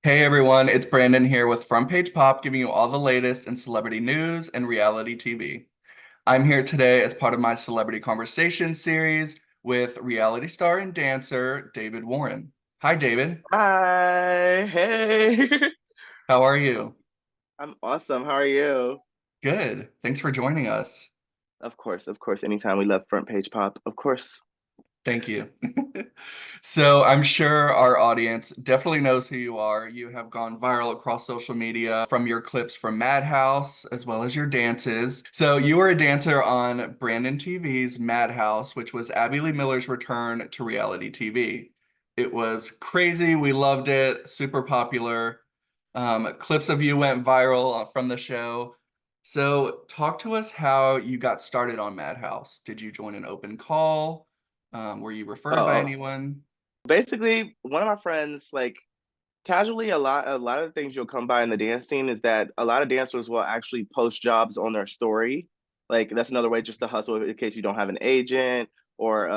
Hey everyone, it's Brandon here with Front Page Pop, giving you all the latest in celebrity news and reality TV. I'm here today as part of my Celebrity Conversation series with reality star and dancer David Warren. Hi, David. Hi, hey. How are you? I'm awesome. How are you? Good. Thanks for joining us. Of course. Anytime we love front page pop, of course. Thank you. So I'm sure our audience definitely knows who you are. You have gone viral across social media from your clips from Madhouse as well as your dances. So you were a dancer on Brandon TV's Madhouse, which was Abby Lee Miller's return to reality TV. It was crazy. We loved it. Super popular. Clips of you went viral from the show. So talk to us how you got started on Madhouse. Did you join an open call? Were you referred by Oh, anyone? basically, one of my friends, like casually, a lot of the things you'll come by in the dance scene is that a lot of dancers will actually post jobs on their story. Like that's another way just to hustle in case you don't have an agent or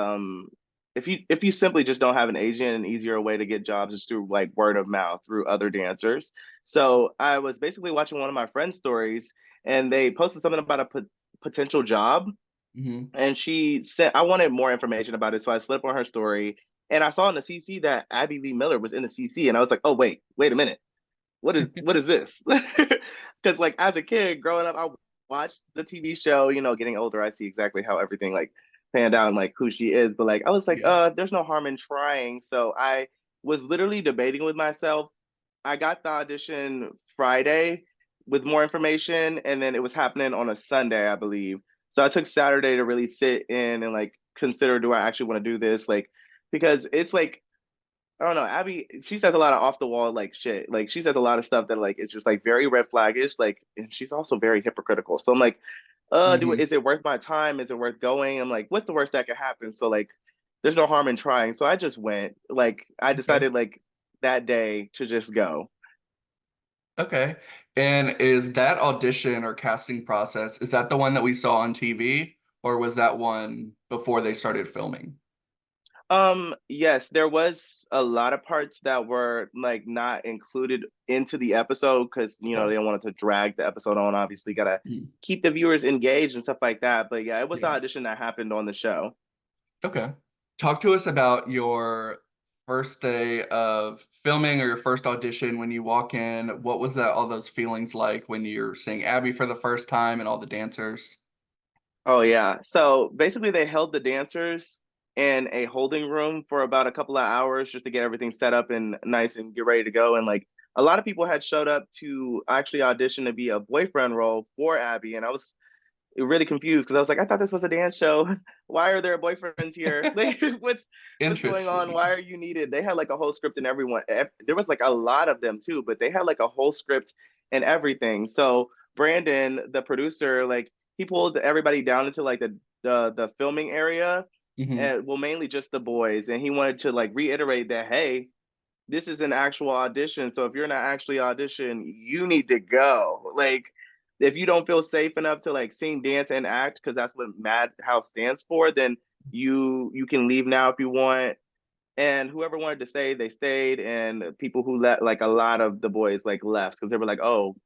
if you simply just don't have an agent, an easier way to get jobs is through like word of mouth through other dancers. So I was basically watching one of my friends' stories and they posted something about a potential job Hmm. and she said I wanted more information about it, so I slipped on her story, and I saw in the CC that Abby Lee Miller was in the CC, and I was like, oh wait a minute, what is this? Because like as a kid growing up, I watched the TV show. Getting older, I see exactly how everything like panned out and like who she is. But like I was like, Yeah. there's no harm in trying. So I was literally debating with myself. I got the audition Friday with more information, and then it was happening on a Sunday, I believe. So I took Saturday to really sit in and like consider, do I actually want to do this? Like, because it's like, I don't know, Abby, she says a lot of off the wall like shit. Like she says a lot of stuff that like it's just like very red flaggish. Like, and she's also very hypocritical. So I'm like, Hmm. is it worth my time? Is it worth going? I'm like, what's the worst that could happen? So like, there's no harm in trying. So I just went. Like, I Okay. decided like that day to just go. Okay. And is that audition or casting process, is that the one that we saw on TV, or was that one before they started filming? Yes, there was a lot of parts that were like not included into the episode because Okay. they wanted to drag the episode on. Obviously, gotta Mm. keep the viewers engaged and stuff like that. But yeah, it was the Yeah. audition that happened on the show. Okay. Talk to us about your first day of filming or your first audition when you walk in. What was that, all those feelings like when you're seeing Abby for the first time and all the dancers? Oh yeah. So basically they held the dancers in a holding room for about a couple of hours just to get everything set up and nice and get ready to go. And like a lot of people had showed up to actually audition to be a boyfriend role for Abby. And I was really confused because I was like, I thought this was a dance show. Why are there boyfriends here? Like, what's going on? Why Interesting. are you needed? They had like a whole script and everyone. There was like a lot of them too, but they had like a whole script and everything. So Brandon, the producer, like he pulled everybody down into like the filming area, Hmm. and well, mainly just the boys, and he wanted to like reiterate that, hey, this is an actual audition. So if you're not actually audition, you need to go. Like if you don't feel safe enough to like sing, dance, and act, because that's what Madhouse stands for, then you can leave now if you want. And whoever wanted to stay, they stayed. And people who left, like a lot of the boys, like left because they were like, "Oh,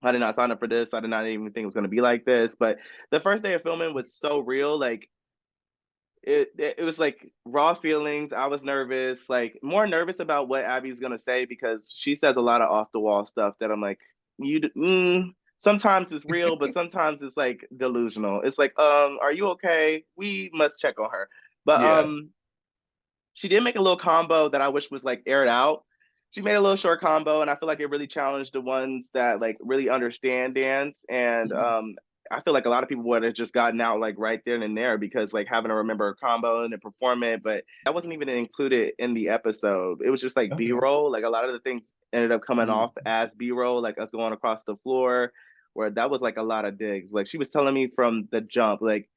I did not sign up for this. I did not even think it was going to be like this." But the first day of filming was so real. Like it was like raw feelings. I was nervous, like more nervous about what Abby's gonna say because she says a lot of off the wall stuff that I'm like, sometimes it's real, but sometimes it's like delusional. It's like, are you okay? We must check on her. But Yeah. she did make a little combo that I wish was like aired out. She made a little short combo, and I feel like it really challenged the ones that like really understand dance. And Mhm. I feel like a lot of people would have just gotten out like right then and there because like having to remember a combo and then perform it, but that wasn't even included in the episode. It was just like B Okay. roll. Like a lot of the things ended up coming Mm. off as B roll, like us going across the floor, where that was like a lot of digs. Like she was telling me from the jump, like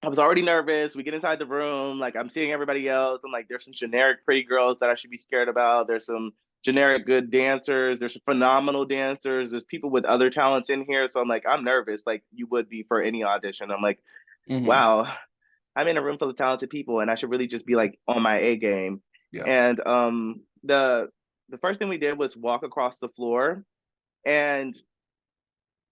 I was already nervous. We get inside the room, like I'm seeing everybody else. I'm like, there's some generic pretty girls that I should be scared about. There's some generic good dancers. There's phenomenal dancers. There's people with other talents in here. So I'm like, I'm nervous, like you would be for any audition. I'm like, Hmm. wow, I'm in a room full of talented people, and I should really just be like on my A game. Yeah. And the the first thing we did was walk across the floor, and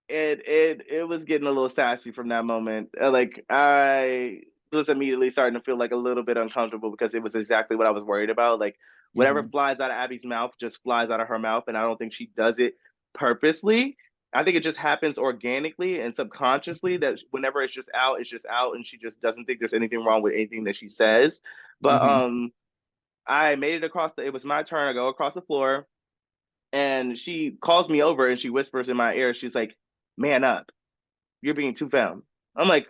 it was getting a little sassy from that moment. Like I was immediately starting to feel like a little bit uncomfortable because it was exactly what I was worried about. Like whatever Hmm. flies out of Abby's mouth just flies out of her mouth, and I don't think she does it purposely. I think it just happens organically and subconsciously that whenever it's just out, and she just doesn't think there's anything wrong with anything that she says. But Hmm. I made it across it was my turn. I go across the floor, and she calls me over and she whispers in my ear, she's like, "Man up, you're being too femme." I'm like,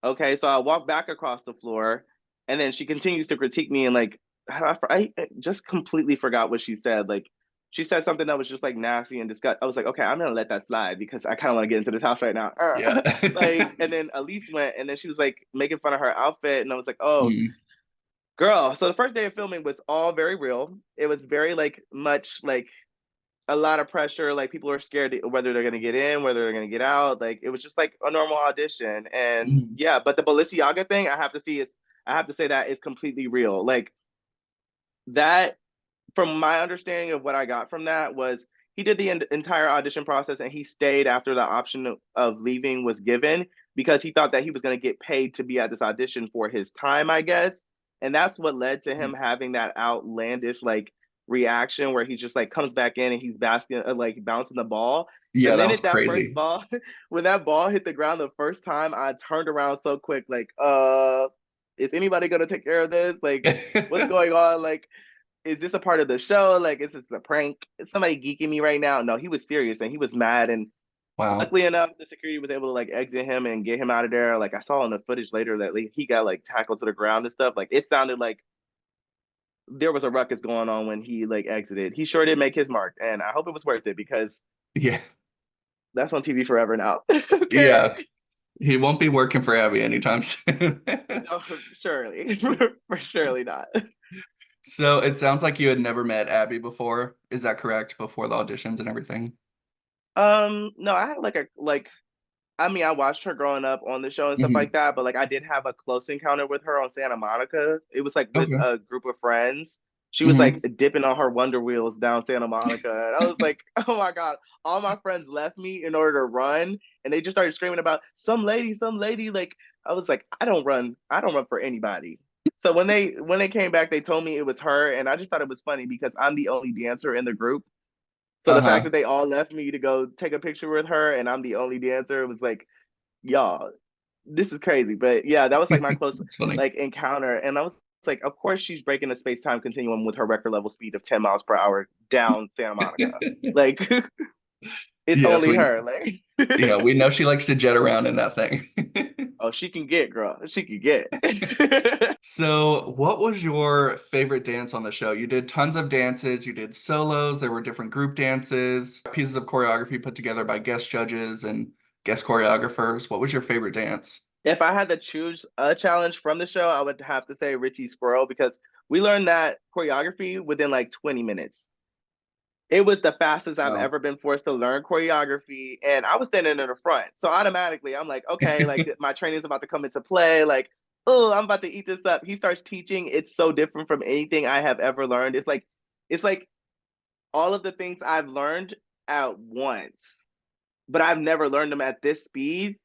okay. So I walk back across the floor, and then she continues to critique me, and like, I just completely forgot what she said. Like, she said something that was just like nasty and disgust. I was like, okay, I'm gonna let that slide because I kind of want to get into this house right now. Yeah. Like, and then Elise went, and then she was like making fun of her outfit, and I was like, oh, Mm. girl. So the first day of filming was all very real. It was very like much like a lot of pressure. Like people are scared whether they're gonna get in, whether they're gonna get out. Like it was just like a normal audition. And Mhm. yeah, but the Balenciaga thing, I have to say that is completely real. Like that, from my understanding of what I got from that was he did the entire audition process and he stayed after the option of leaving was given because he thought that he was going to get paid to be at this audition for his time, I guess. And that's what led to him having that outlandish like reaction where he just like comes back in and he's basking like bouncing the ball. The Yeah, that was minute that first crazy. ball when that ball hit the ground the first time, I turned around so quick like is anybody going to take care of this? Like what's going on? Like is this a part of the show? Like, is this a prank? Is somebody geeking me right now? No, he was serious and he was mad. And Wow. luckily enough, the security was able to like exit him and get him out of there. Like I saw in the footage later that like, he got like tackled to the ground and stuff. Like it sounded like there was a ruckus going on when he like exited. He sure did make his mark, and I hope it was worth it because Yeah. that's on TV forever now. Okay, Yeah. He won't be working for Abby anytime soon. no, surely, for surely not. So it sounds like you had never met Abby before. Is that correct? Before the auditions and everything? No, I had like a like I mean, I watched her growing up on the show and stuff like Hmm. that, but like I did have a close encounter with her on Santa Monica. It was like with Okay. a group of friends. She was like Hmm. dipping on her Wonder Wheels down Santa Monica. And I was like, oh my God. All my friends left me in order to run. And they just started screaming about some lady, some lady. Like I was like, I don't run for anybody. So when they came back, they told me it was her. And I just thought it was funny because I'm the only dancer in the group. So the fact Uh-huh. that they all left me to go take a picture with her and I'm the only dancer, it was like, y'all, this is crazy. But yeah, that was like my close That's funny. like encounter. And I was like, of course she's breaking the space time continuum with her record level speed of 10 miles per hour down Santa Monica. Like it's Yes, only we her. Like yeah, we know she likes to jet around in that thing. oh, she can get girl. She can get. So, what was your favorite dance on the show? You did tons of dances, you did solos, there were different group dances, pieces of choreography put together by guest judges and guest choreographers. What was your favorite dance? If I had to choose a challenge from the show, I would have to say Richie Squirrel because we learned that choreography within like 20 minutes. It was the fastest I've Wow. ever been forced to learn choreography, and I was standing in the front. So automatically, I'm like, okay, like my training is about to come into play. Like, oh, I'm about to eat this up. He starts teaching. It's so different from anything I have ever learned. It's like all of the things I've learned at once, but I've never learned them at this speed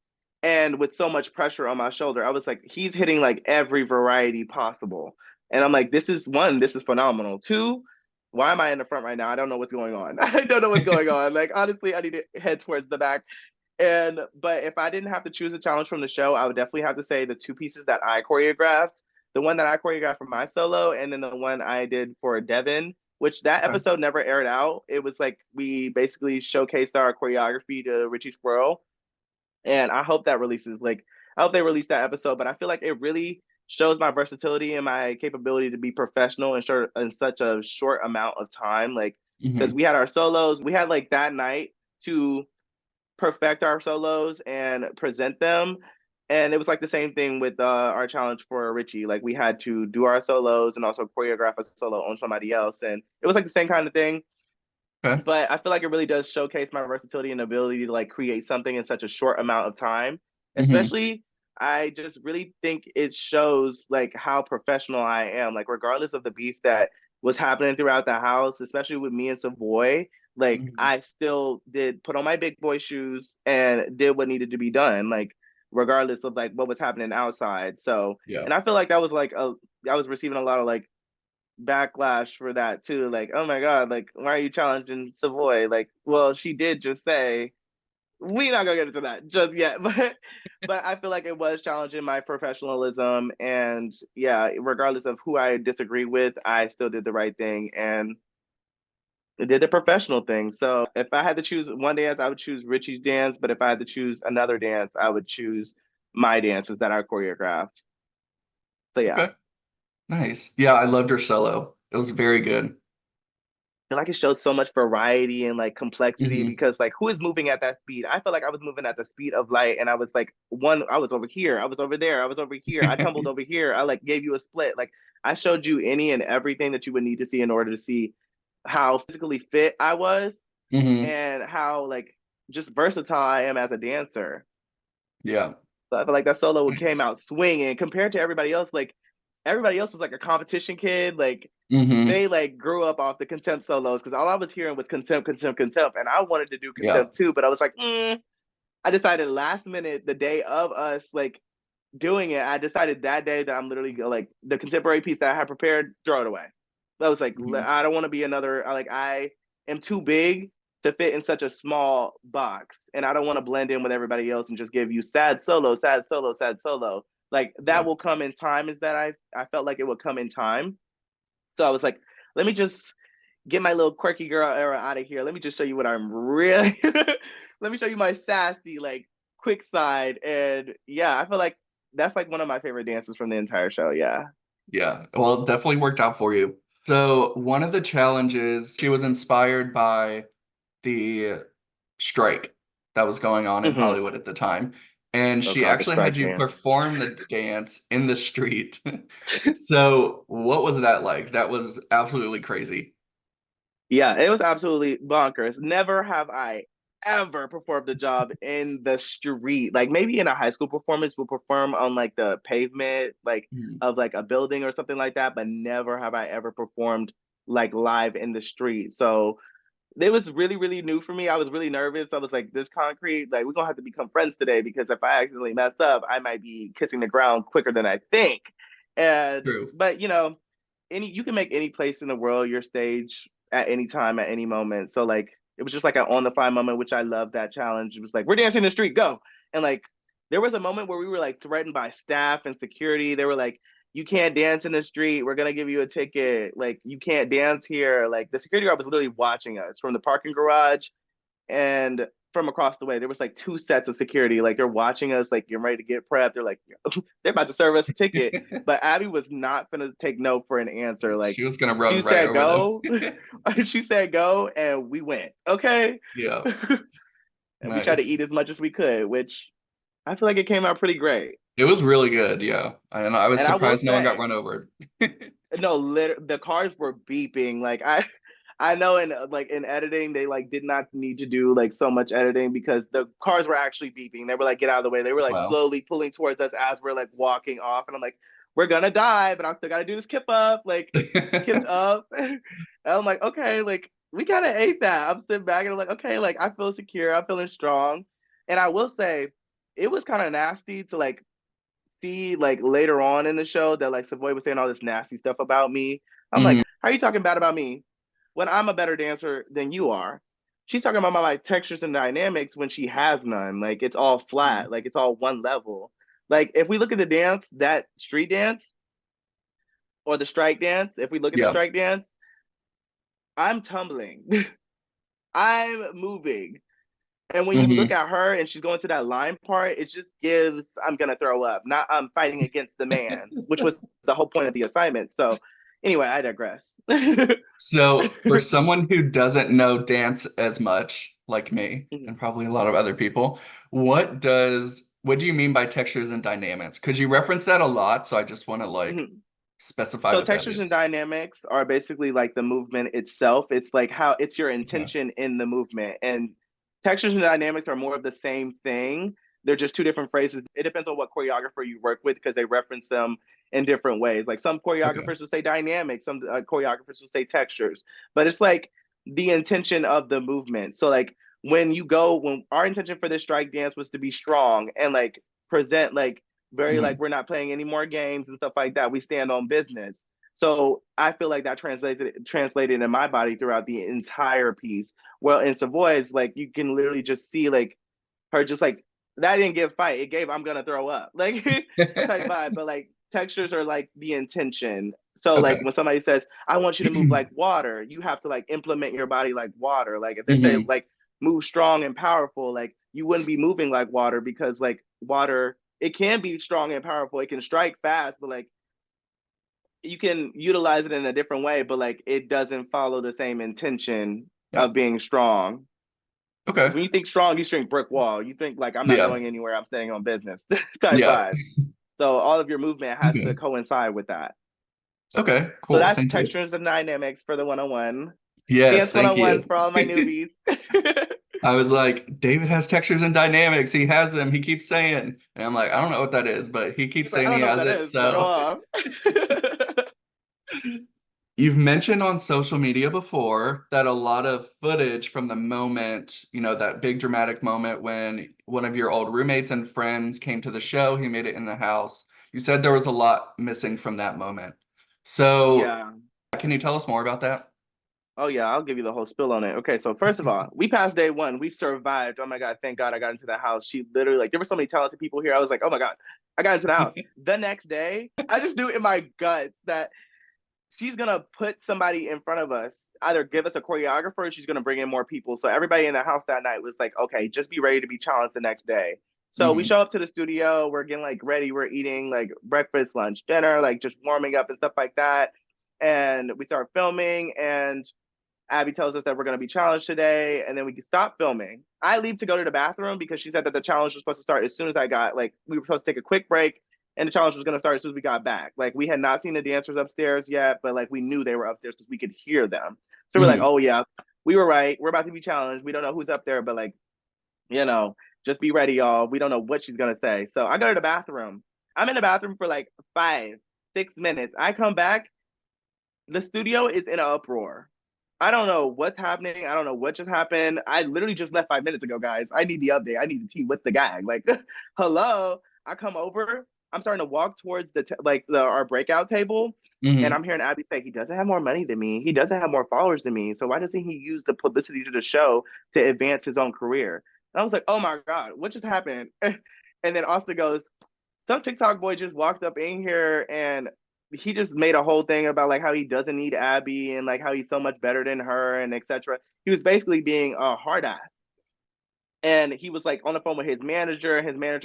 and with so much pressure on my shoulder. I was like, he's hitting like every variety possible. And I'm like, this is one, this is phenomenal. Two, why am I in the front right now? I don't know what's going on. I don't know what's going on. Like, honestly, I need to head towards the back. And, but if I didn't have to choose a challenge from the show, I would definitely have to say the two pieces that I choreographed, the one that I choreographed for my solo, and then the one I did for Devin, which that Okay. episode never aired out. It was like we basically showcased our choreography to Richie Squirrel, and I hope that releases. Like, I hope they release that episode. But I feel like it really shows my versatility and my capability to be professional in such a short amount of time. Like, because Hmm. we had our solos, we had like that night to perfect our solos and present them. And it was like the same thing with our challenge for Richie. Like we had to do our solos and also choreograph a solo on somebody else, and it was like the same kind of thing. Okay. But I feel like it really does showcase my versatility and ability to like create something in such a short amount of time. Hmm. Especially, I just really think it shows like how professional I am. Like regardless of the beef that was happening throughout the house, especially with me and Savoy, like Mhm. I still did put on my big boy shoes and did what needed to be done, like regardless of like what was happening outside. So, Yeah. and I feel like that was like a I was receiving a lot of like backlash for that too. Like, oh my God, like why are you challenging Savoy? Like, well, she did just say we not gonna get into that just yet, but I feel like it was challenging my professionalism, and yeah, regardless of who I disagree with, I still did the right thing and did the professional thing. So if I had to choose one dance, I would choose Richie's dance, but if I had to choose another dance, I would choose my dances that I choreographed. So yeah. Okay. Nice. Yeah, I loved your solo. It was very good. Feel like it showed so much variety and like complexity Hmm. because like who is moving at that speed? I felt like I was moving at the speed of light and I was like I was over here, I was over there, I was over here, I tumbled over here, I like gave you a split. Like I showed you any and everything that you would need to see in order to see how physically fit I was Hmm. and how like just versatile I am as a dancer. Yeah. So I feel like that solo came Nice. out swinging compared to everybody else. Like everybody else was like a competition kid. Like Hmm. they like grew up off the contempt solos because all I was hearing was contempt, contempt, contempt, and I wanted to do Yeah. contempt too, but I was like, I decided last minute, the day of us like doing it, I decided that day that I'm literally like the contemporary piece that I had prepared, throw it away. I was like, Hmm. I don't want to be another. I am too big to fit in such a small box, and I don't want to blend in with everybody else and just give you sad solo, sad solo, sad solo. Like that Yeah. will come in time. Is that I felt like it would come in time. So I was like, let me just get my little quirky girl era out of here. Let me just show you what I'm really. Let me show you my sassy, like quick side. And yeah, I feel like that's like one of my favorite dances from the entire show. Yeah. Yeah. Well, it definitely worked out for you. So, one of the challenges, she was inspired by the strike that was going on in Mm-hmm. Hollywood at the time. And Oh she God, the actually had strike you dance. perform the dance in the street. So, what was that like? That was absolutely crazy. Yeah, it was absolutely bonkers. Never have I ever performed a job in the street. Like maybe in a high school performance, we'll perform on like the pavement, like Mhm. of like a building or something like that. But never have I ever performed like live in the street. So it was really, really new for me. I was really nervous. I was like, this concrete, like we're gonna have to become friends today because if I accidentally mess up, I might be kissing the ground quicker than I think. And True. but any you can make any place in the world your stage at any time, at any moment. So like it was just like an on the fly moment, which I love that challenge. It was like, we're dancing in the street, go. And like there was a moment where we were like threatened by staff and security. They were like, you can't dance in the street. We're gonna give you a ticket. Like you can't dance here. Like the security guard was literally watching us from the parking garage and from across the way. There was like two sets of security. Like they're watching us, like getting ready to get prepped. They're like, they're about to serve us a ticket. But Abby was not gonna take no for an answer. Like She was gonna she run right said over go. them. She said go, and we went. Okay. Yeah. And we tried to eat Nice. as much as we could, which I feel like it came out pretty great. It was really good, yeah. And I was And I will surprised no one got say, run over. no, the cars were beeping. Like I know in like in editing they like did not need to do like so much editing because the cars were actually beeping. They were like, get out of the way. They were like Wow. slowly pulling towards us as we're like walking off, and I'm like, we're gonna die, but I still gotta do this kip up, like kipped up. And I'm like, okay, like we kind of ate that. I'm sitting back and I'm like, okay, like I feel secure, I'm feeling strong, and I will say, it was kind of nasty to like see like later on in the show that like Savoy was saying all this nasty stuff about me. I'm like, Mhm. how are you talking bad about me when I'm a better dancer than you are? She's talking about my like textures and dynamics when she has none. Like it's all flat, like it's all one level. Like if we look at the dance, that street dance or the strike dance, if we look at the Yeah. strike dance, I'm tumbling. I'm moving. And when you look Hmm. at her and she's going to that line part, it just gives I'm gonna throw up. Not I'm fighting against the man, which was the whole point of the assignment. So anyway, I digress. So, for someone who doesn't know dance as much, like me, and probably a lot of other people, what do you mean by textures and dynamics? Could you reference that a lot? So I just want to like specify So what that textures and is. dynamics are basically like the movement itself. It's like how it's your Okay. intention in the movement. And textures and dynamics are more of the same thing. They're just two different phrases. It depends on what choreographer you work with because they reference them in different ways. Like some Okay. choreographers will say dynamic, some choreographers will say textures, but it's like the intention of the movement. So like when our intention for this strike dance was to be strong and like present like very like Hmm. we're not playing any more games and stuff like that. We stand on business. So I feel like that translated in my body throughout the entire piece. Well, in Savoy's, like you can literally just see like her just like that didn't give fight. It gave I'm gonna throw up like type vibe. But like textures are like the intention. So like Okay. when somebody says, I want you to move like water, you have to like implement your body like water. Like if they say Hmm. like move strong and powerful, like you wouldn't be moving like water because like water, it can be strong and powerful. It can strike fast, but like you can utilize it in a different way, but like it doesn't follow the same intention Yeah. of being strong. Because Okay. when you think strong, you think brick wall. You think like I'm not Yeah. going anywhere. I'm staying on business type Yeah. vibe. So all of your movement has to Okay. coincide with that. Okay. So Cool. that's Thank you. textures and dynamics for the 101. Yes, Dance thank 101 you. for all my newbies. I was like, David has textures and dynamics. He has them. He keeps saying, and I'm like, I don't know what that is, but he keeps He's like, I saying don't he know what has that it. is, but So you've mentioned on social media before that a lot of footage from the moment, that big dramatic moment when one of your old roommates and friends came to the show, he made it in the house. You said there was a lot missing from that moment. So, yeah. can you tell us more about that? Oh yeah, I'll give you the whole spill on it. Okay, so first of all, we passed day one. We survived. Oh my god, thank God I got into the house. She literally like there were so many talented people here. I was like, oh my god, I got into the house. The next day, I just knew in my guts that she's gonna put somebody in front of us, either give us a choreographer or she's gonna bring in more people. So everybody in the house that night was like, okay, just be ready to be challenged the next day. So we Hmm. show up to the studio, we're getting like ready, we're eating like breakfast, lunch, dinner, like just warming up and stuff like that. And we start filming, and Abby tells us that we're going to be challenged today, and then we can stop filming. I leave to go to the bathroom because she said that the challenge was supposed to start as soon as I got, like, we were supposed to take a quick break, and the challenge was going to start as soon as we got back. Like, we had not seen the dancers upstairs yet, but like, we knew they were upstairs because we could hear them. So we're like, Hmm. oh, yeah, we were right. We're about to be challenged. We don't know who's up there, but like, you know, just be ready, y'all. We don't know what she's going to say. So I go to the bathroom. I'm in the bathroom for like 5, 6 minutes. I come back, the studio is in an uproar. I don't know what's happening. I don't know what just happened. I literally just left 5 minutes ago, guys. I need the update. I need the tea with the gag. Like, hello. I come over. I'm starting to walk towards our breakout table, and Hmm. I'm hearing Abby say he doesn't have more money than me. He doesn't have more followers than me. So why doesn't he use the publicity to the show to advance his own career? And I was like, oh my god, what just happened? And then Austin goes, some TikTok boy just walked up in here and he just made a whole thing about like how he doesn't need Abby and like how he's so much better than her and etc. He was basically being a hard ass. And he was like on the phone with his manager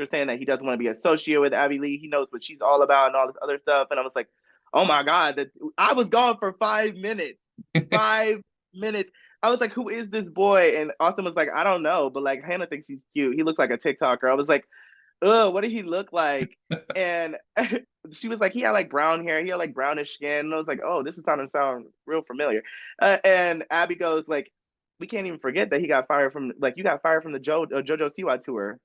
saying that he doesn't want to be associated with Abby Lee. He knows what she's all about and all this other stuff. And I was like, oh my God, that I was gone for 5 minutes. 5 minutes. I was like, who is this boy? And Austin was like, I don't know, but like Hannah thinks he's cute. He looks like a TikToker. I was like, oh, what did he look like? And she was like, he had like brown hair, he had like brownish skin. And I was like, oh, this is starting to sound real familiar. And Abby goes like, we can't even forget that he got fired from like you got fired from the JoJo Siwa tour.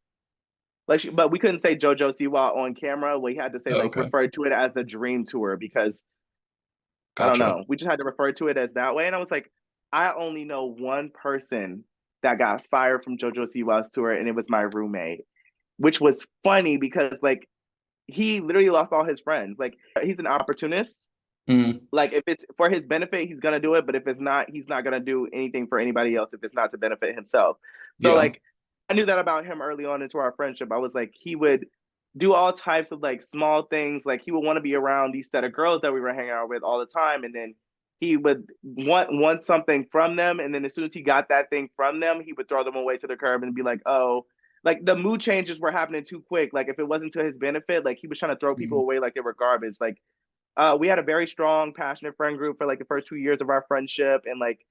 But we couldn't say JoJo Siwa on camera. We had to say Oh, like okay. refer to it as the Dream Tour because I don't Gotcha. know. We just had to refer to it as that way. And I was like, I only know one person that got fired from JoJo Siwa's tour, and it was my roommate, which was funny because like he literally lost all his friends. Like he's an opportunist. Mm. Like if it's for his benefit, he's gonna do it. But if it's not, he's not gonna do anything for anybody else if it's not to benefit himself. So Yeah. like I knew that about him early on into our friendship. I was like, he would do all types of like small things. Like he would want to be around these set of girls that we were hanging out with all the time, and then he would want something from them, and then as soon as he got that thing from them, he would throw them away to the curb and be like, oh, like the mood changes were happening too quick. Like if it wasn't to his benefit, like he was trying to throw people Mm. away like they were garbage. Like we had a very strong, passionate friend group for like the first 2 years of our friendship, and like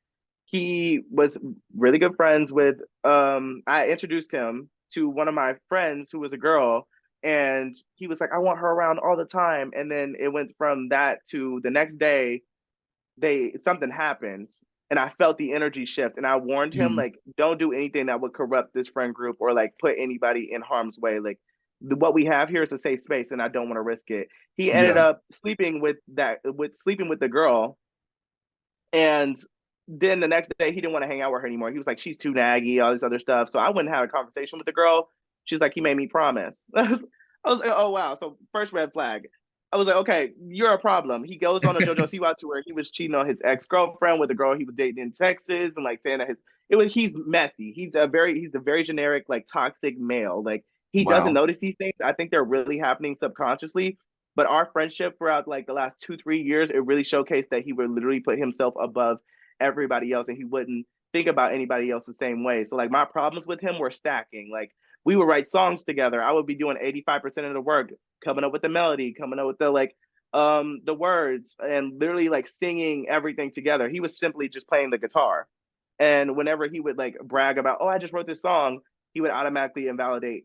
he was really good friends with. I introduced him to one of my friends who was a girl, and he was like, "I want her around all the time." And then it went from that to the next day, they something happened, and I felt the energy shift, and I warned him Mm. like, "Don't do anything that would corrupt this friend group or like put anybody in harm's way." Like what we have here is a safe space, and I don't want to risk it. He ended Yeah. up sleeping with the girl, and then the next day he didn't want to hang out with her anymore. He was like, she's too naggy, all this other stuff. So I went and had a conversation with the girl. She's like, he made me promise. I was like, oh wow. So first red flag. I was like, okay, you're a problem. He goes on a JoJo Siwa tour. He was cheating on his ex girlfriend with a girl he was dating in Texas, and like saying that he's messy. He's a very generic like toxic male. Like he doesn't Wow. notice these things. I think they're really happening subconsciously. But our friendship throughout like the last 2 3 years, it really showcased that he would literally put himself above everybody else, and he wouldn't think about anybody else the same way. So like my problems with him were stacking. Like we would write songs together. I would be doing 85% of the work, coming up with the melody, coming up with the words, and literally like singing everything together. He was simply just playing the guitar. And whenever he would like brag about, oh, I just wrote this song, he would automatically invalidate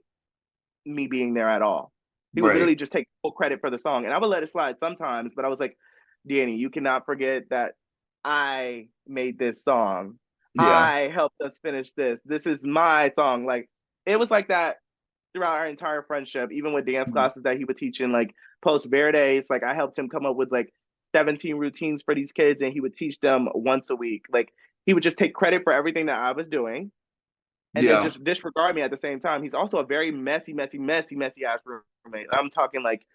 me being there at all. He would Right. literally just take full credit for the song. And I would let it slide sometimes, but I was like, Danny, you cannot forget that I made this song. Yeah. I helped us finish this. This is my song. Like it was like that throughout our entire friendship, even with dance Mhm. classes that he would teach in like post Verdes. Like I helped him come up with like 17 routines for these kids, and he would teach them once a week. Like he would just take credit for everything that I was doing and then Yeah. just disregard me at the same time. He's also a very messy ass roommate. I'm talking like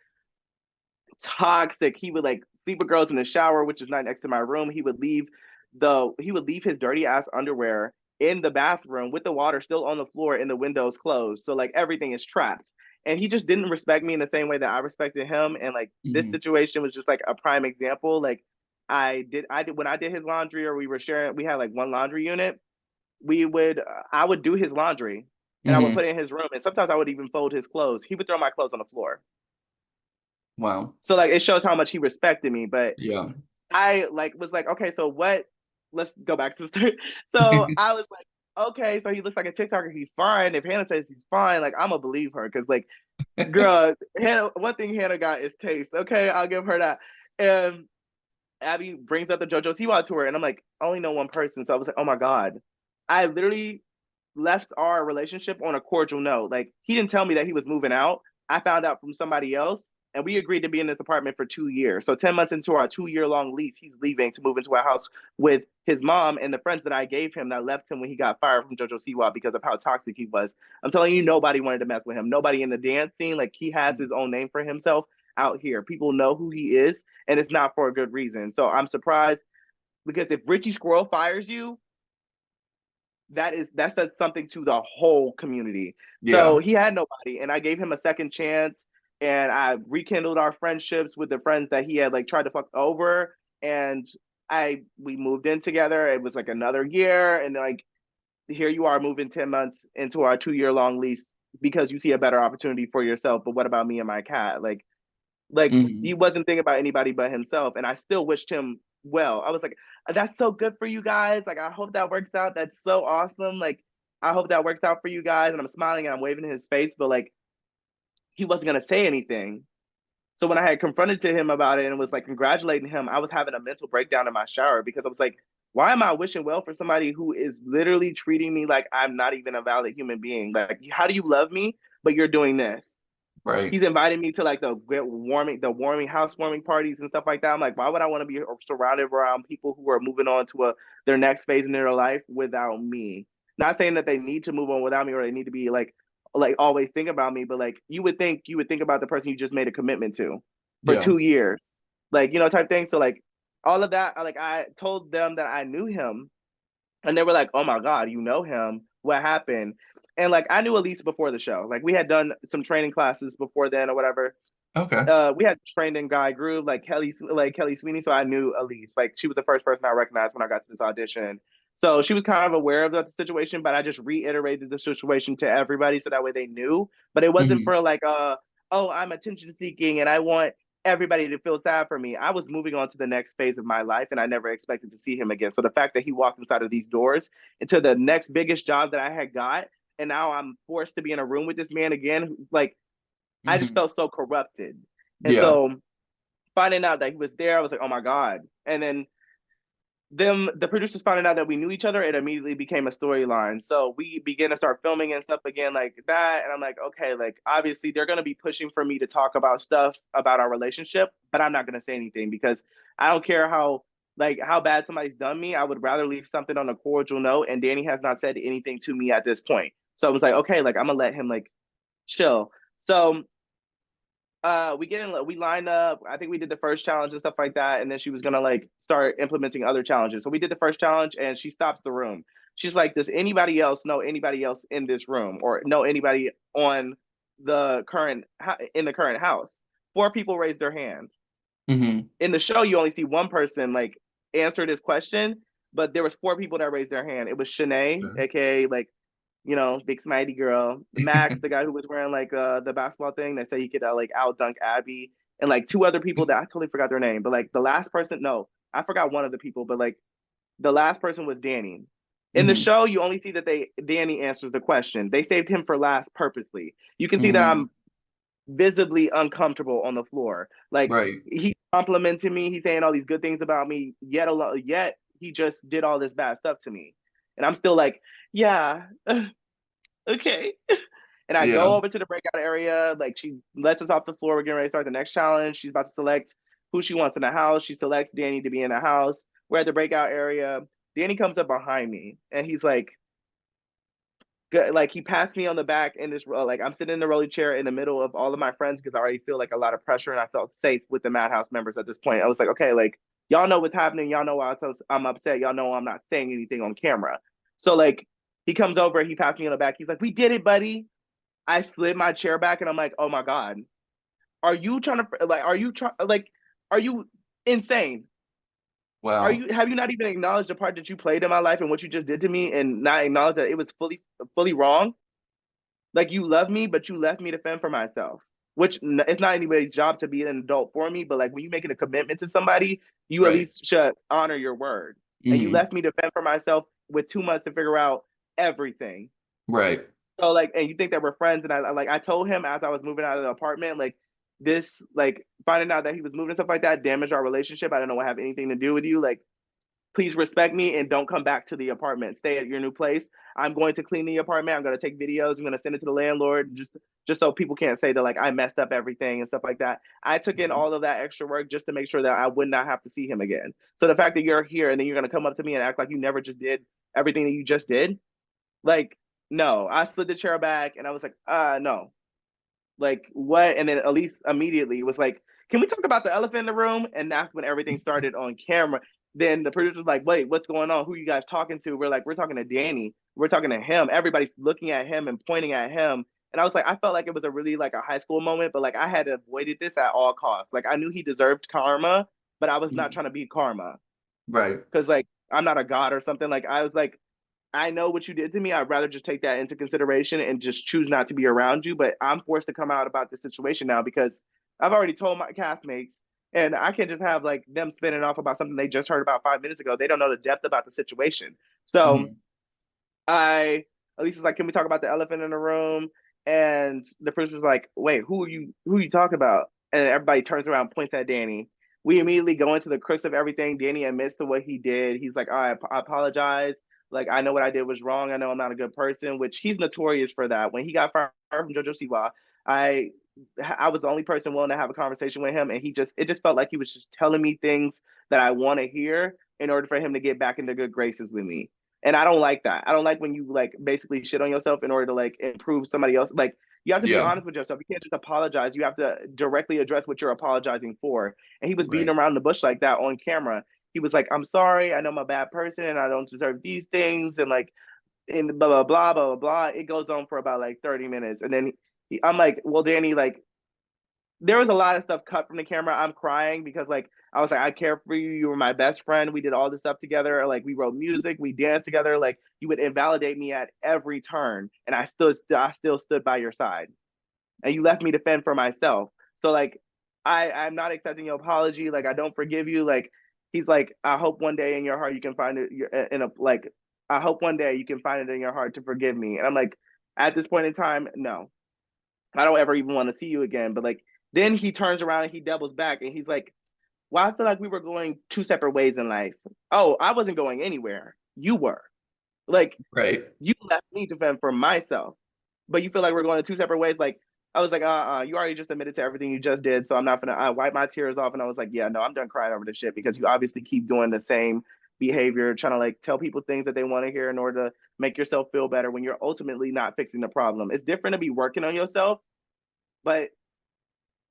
toxic. He would like sleep with girls in the shower, which is right next to my room. He would leave his dirty ass underwear in the bathroom with the water still on the floor and the windows closed. So like everything is trapped. And he just didn't respect me in the same way that I respected him. And like this Hmm. situation was just like a prime example. Like I did when I did his laundry, or we were sharing, we had like one laundry unit. I would do his laundry and I would Hmm. put it in his room. And sometimes I would even fold his clothes. He would throw my clothes on the floor. Wow. So like it shows how much he respected me. But Yeah. I like was like, okay, so what? Let's go back to the story. So I was like, okay, so he looks like a TikToker. He's fine. If Hannah says he's fine, like I'm gonna believe her because like, girl, Hannah. One thing Hannah got is taste. Okay, I'll give her that. And Abby brings up the JoJo Siwa tour, and I'm like, I only know one person. So I was like, oh my god, I literally left our relationship on a cordial note. Like he didn't tell me that he was moving out. I found out from somebody else, and we agreed to be in this apartment for 2 years. So 10 months into our 2 year long lease, he's leaving to move into a house with his mom and the friends that I gave him that left him when he got fired from JoJo Siwa because of how toxic he was. I'm telling you, nobody wanted to mess with him. Nobody in the dance scene. Like he has his own name for himself out here. People know who he is, and it's not for a good reason. So I'm surprised because if Richie Squirrel fires you, that says something to the whole community. So Yeah. he had nobody, and I gave him a second chance, and I rekindled our friendships with the friends that he had like tried to fuck over, and I we moved in together. It was like another year, and like here you are moving 10 months into our 2 year long lease because you see a better opportunity for yourself. But what about me and my cat? Like he Hmm. wasn't thinking about anybody but himself, and I still wished him well. I was like, that's so good for you guys. Like I hope that works out. That's so awesome. Like I hope that works out for you guys. And I'm smiling and I'm waving in his face, but like he wasn't gonna say anything. So when I had confronted to him about it and was like congratulating him, I was having a mental breakdown in my shower because I was like, why am I wishing well for somebody who is literally treating me like I'm not even a valid human being? Like, how do you love me, but you're doing this? Right. He's invited me to like the warming housewarming parties and stuff like that. I'm like, why would I want to be surrounded around people who are moving on to their next phase in their life without me? Not saying that they need to move on without me or they need to be like always think about me, but like you would think about the person you just made a commitment to for Yeah. 2 years, like type thing. So like all of that, like I told them that I knew him, and they were like, "Oh my god, you know him? What happened?" And like I knew Elise before the show. Like we had done some training classes before then or whatever. Okay. We had trained in Guy Groove, like Kelly Sweeney. So I knew Elise. Like she was the first person I recognized when I got to this audition. So she was kind of aware of the situation, but I just reiterated the situation to everybody so that way they knew. But it wasn't Hmm. for like oh, I'm attention seeking and I want everybody to feel sad for me. I was moving on to the next phase of my life and I never expected to see him again. So the fact that he walked inside of these doors into the next biggest job that I had got, and now I'm forced to be in a room with this man again, like I just Hmm. felt so corrupted. And Yeah. so finding out that he was there, I was like, oh my God. And then the producers finding out that we knew each other, it immediately became a storyline. So we began to start filming and stuff again like that. And I'm like, okay, like obviously they're gonna be pushing for me to talk about stuff about our relationship, but I'm not gonna say anything because I don't care how bad somebody's done me. I would rather leave something on a cordial note. And Danny has not said anything to me at this point. So I was like, okay, like I'm gonna let him like chill. So we lined up. I think we did the first challenge and stuff like that, and then she was gonna like start implementing other challenges. So we did the first challenge, and she stops the room. She's like, "Does anybody else know anybody else in this room, or know anybody on in the current house?" Four people raised their hand. Mm-hmm. In the show, you only see one person like answer this question, but there was four people that raised their hand. It was Shanae, aka like big smitey girl. Max, the guy who was wearing like the basketball thing that said he could like out dunk Abby, and like two other people that I totally forgot their name. But like the last person, no, I forgot one of the people, but like the last person was Danny. In the Mm-hmm. show, you only see that Danny answers the question. They saved him for last purposely. You can see that Mm-hmm. I'm visibly uncomfortable on the floor. Like Right. he's complimenting me, he's saying all these good things about me, yet he just did all this bad stuff to me. And I'm still like, yeah, okay. And I Yeah. go over to the breakout area. Like she lets us off the floor. We're getting ready to start the next challenge. She's about to select who she wants in the house. She selects Danny to be in the house. We're at the breakout area. Danny comes up behind me and he's like he passed me on the back in this like I'm sitting in the rolling chair in the middle of all of my friends because I already feel like a lot of pressure and I felt safe with the Madhouse members at this point. I was like, okay, like y'all know what's happening. Y'all know why I'm upset. Y'all know I'm not saying anything on camera. So like he comes over, he passed me on the back. He's like, "We did it, buddy." I slid my chair back and I'm like, "Oh my god, are you trying to like? Are you trying like? Are you insane? Wow. Have you not even acknowledged the part that you played in my life and what you just did to me, and not acknowledge that it was fully wrong? Like you love me, but you left me to fend for myself. Which it's not anybody's job to be an adult for me, but like when you're making a commitment to somebody, you at Right. least should honor your word. And you Mm-hmm. left me to fend for myself with 2 months to figure out everything. Right. So like, and you think that we're friends, and I told him as I was moving out of the apartment, like this, like finding out that he was moving and stuff like that damaged our relationship. I don't know what have anything to do with you. Like, please respect me and don't come back to the apartment. Stay at your new place. I'm going to clean the apartment. I'm going to take videos. I'm going to send it to the landlord just so people can't say that like I messed up everything and stuff like that. I took in all of that extra work just to make sure that I would not have to see him again. So the fact that you're here and then you're going to come up to me and act like you never just did everything that you just did, like no. I slid the chair back and I was like, no. Like what? And then Elise immediately was like, "Can we talk about the elephant in the room?" And that's when everything started on camera. Then the producer was like, "Wait, what's going on? Who are you guys talking to?" We're like, "We're talking to Danny. We're talking to him." Everybody's looking at him and pointing at him. And I was like, I felt like it was a really like a high school moment, but like I had avoided this at all costs. Like I knew he deserved karma, but I was not Mm-hmm. trying to be karma Right. because like I'm not a god or something. Like I was like, I know what you did to me. I'd rather just take that into consideration and just choose not to be around you. But I'm forced to come out about this situation now because I've already told my castmates, and I can't just have like them spinning off about something they just heard about 5 minutes ago. They don't know the depth about the situation. So Mm-hmm. I, at least it's like, "Can we talk about the elephant in the room?" And the person was like, "Wait, who are you talking about?" And everybody turns around, points at Danny. We immediately go into the crux of everything. Danny admits to what he did. He's like, I apologize. Like, I know what I did was wrong. I know I'm not a good person," which he's notorious for that. When he got fired from JoJo Siwa, I I was the only person willing to have a conversation with him, and it just felt like he was just telling me things that I want to hear in order for him to get back into good graces with me. And I don't like that. I don't like when you like basically shit on yourself in order to like improve somebody else. Like you have to be Yeah. honest with yourself. You can't just apologize. You have to directly address what you're apologizing for. And he was beating Right. around the bush like that on camera. He was like, "I'm sorry. I know I'm a bad person and I don't deserve these things." And like, and blah, blah, blah, blah, blah, blah. It goes on for about like 30 minutes. And then I'm like, "Well, Danny, like, there was a lot of stuff cut from the camera. I'm crying because like I was like, I care for you. You were my best friend. We did all this stuff together. Like we wrote music, we danced together. Like you would invalidate me at every turn, and I still stood by your side, and you left me to fend for myself. So like, I'm not accepting your apology. Like I don't forgive you. Like he's like, I hope one day in your heart you can find it in a like. I hope one day you can find it in your heart to forgive me. And I'm like, at this point in time, no, I don't ever even want to see you again. But like then he turns around and he doubles back and he's like, Well, I feel like we were going two separate ways in life. Oh, I wasn't going anywhere. You were. Like, Right. you left me to fend for myself. But you feel like we're going in two separate ways. Like, I was like, you already just admitted to everything you just did. So I'm not gonna wipe my tears off. And I was like, yeah, no, I'm done crying over this shit because you obviously keep doing the same behavior, trying to like tell people things that they want to hear in order to make yourself feel better when you're ultimately not fixing the problem. It's different to be working on yourself, but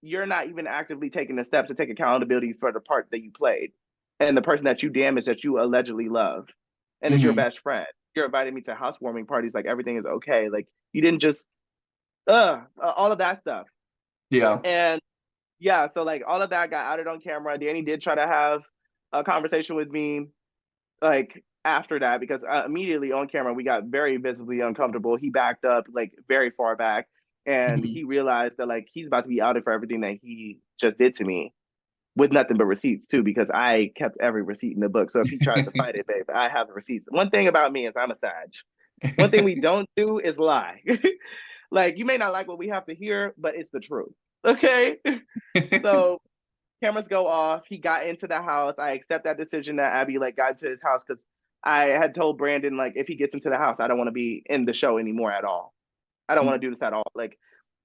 you're not even actively taking the steps to take accountability for the part that you played and the person that you damaged that you allegedly loved and is your Hmm. best friend. You're inviting me to housewarming parties like everything is okay. Like you didn't just all of that stuff. Yeah. And yeah, so like all of that got outed on camera. Danny did try to have a conversation with me like after that because immediately on camera we got very visibly uncomfortable. He backed up like very far back and Hmm. he realized that like he's about to be outed for everything that he just did to me with nothing but receipts too because I kept every receipt in the book. So if he tries to fight it, babe, I have the receipts. One thing about me is I'm a Sag. One thing we don't do is lie. Like you may not like what we have to hear, but it's the truth. Okay. So cameras go off. He got into the house. I accept that decision that Abby like got into his house because I had told Brandon like if he gets into the house, I don't want to be in the show anymore at all. I don't want to do this at all. Like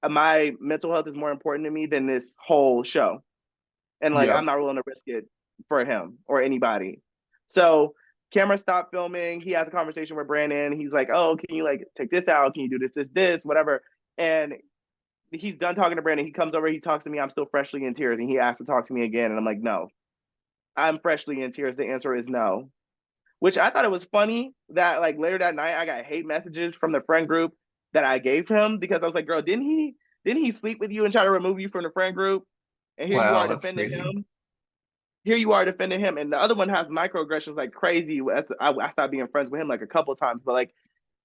my mental health is more important to me than this whole show. And like Yeah. I'm not willing to risk it for him or anybody. So camera stopped filming. He has a conversation with Brandon. He's like, "Oh, can you like take this out? Can you do this, whatever?" And he's done talking to Brandon. He comes over, he talks to me. I'm still freshly in tears, and he asks to talk to me again. And I'm like, "No, I'm freshly in tears. The answer is no." Which I thought it was funny that like later that night I got hate messages from the friend group that I gave him because I was like, "Girl, didn't he sleep with you and try to remove you from the friend group?" And here you Wow, are that's defending crazy. him. Here you are defending him, and the other one has microaggressions like crazy. I stopped being friends with him like a couple times, but like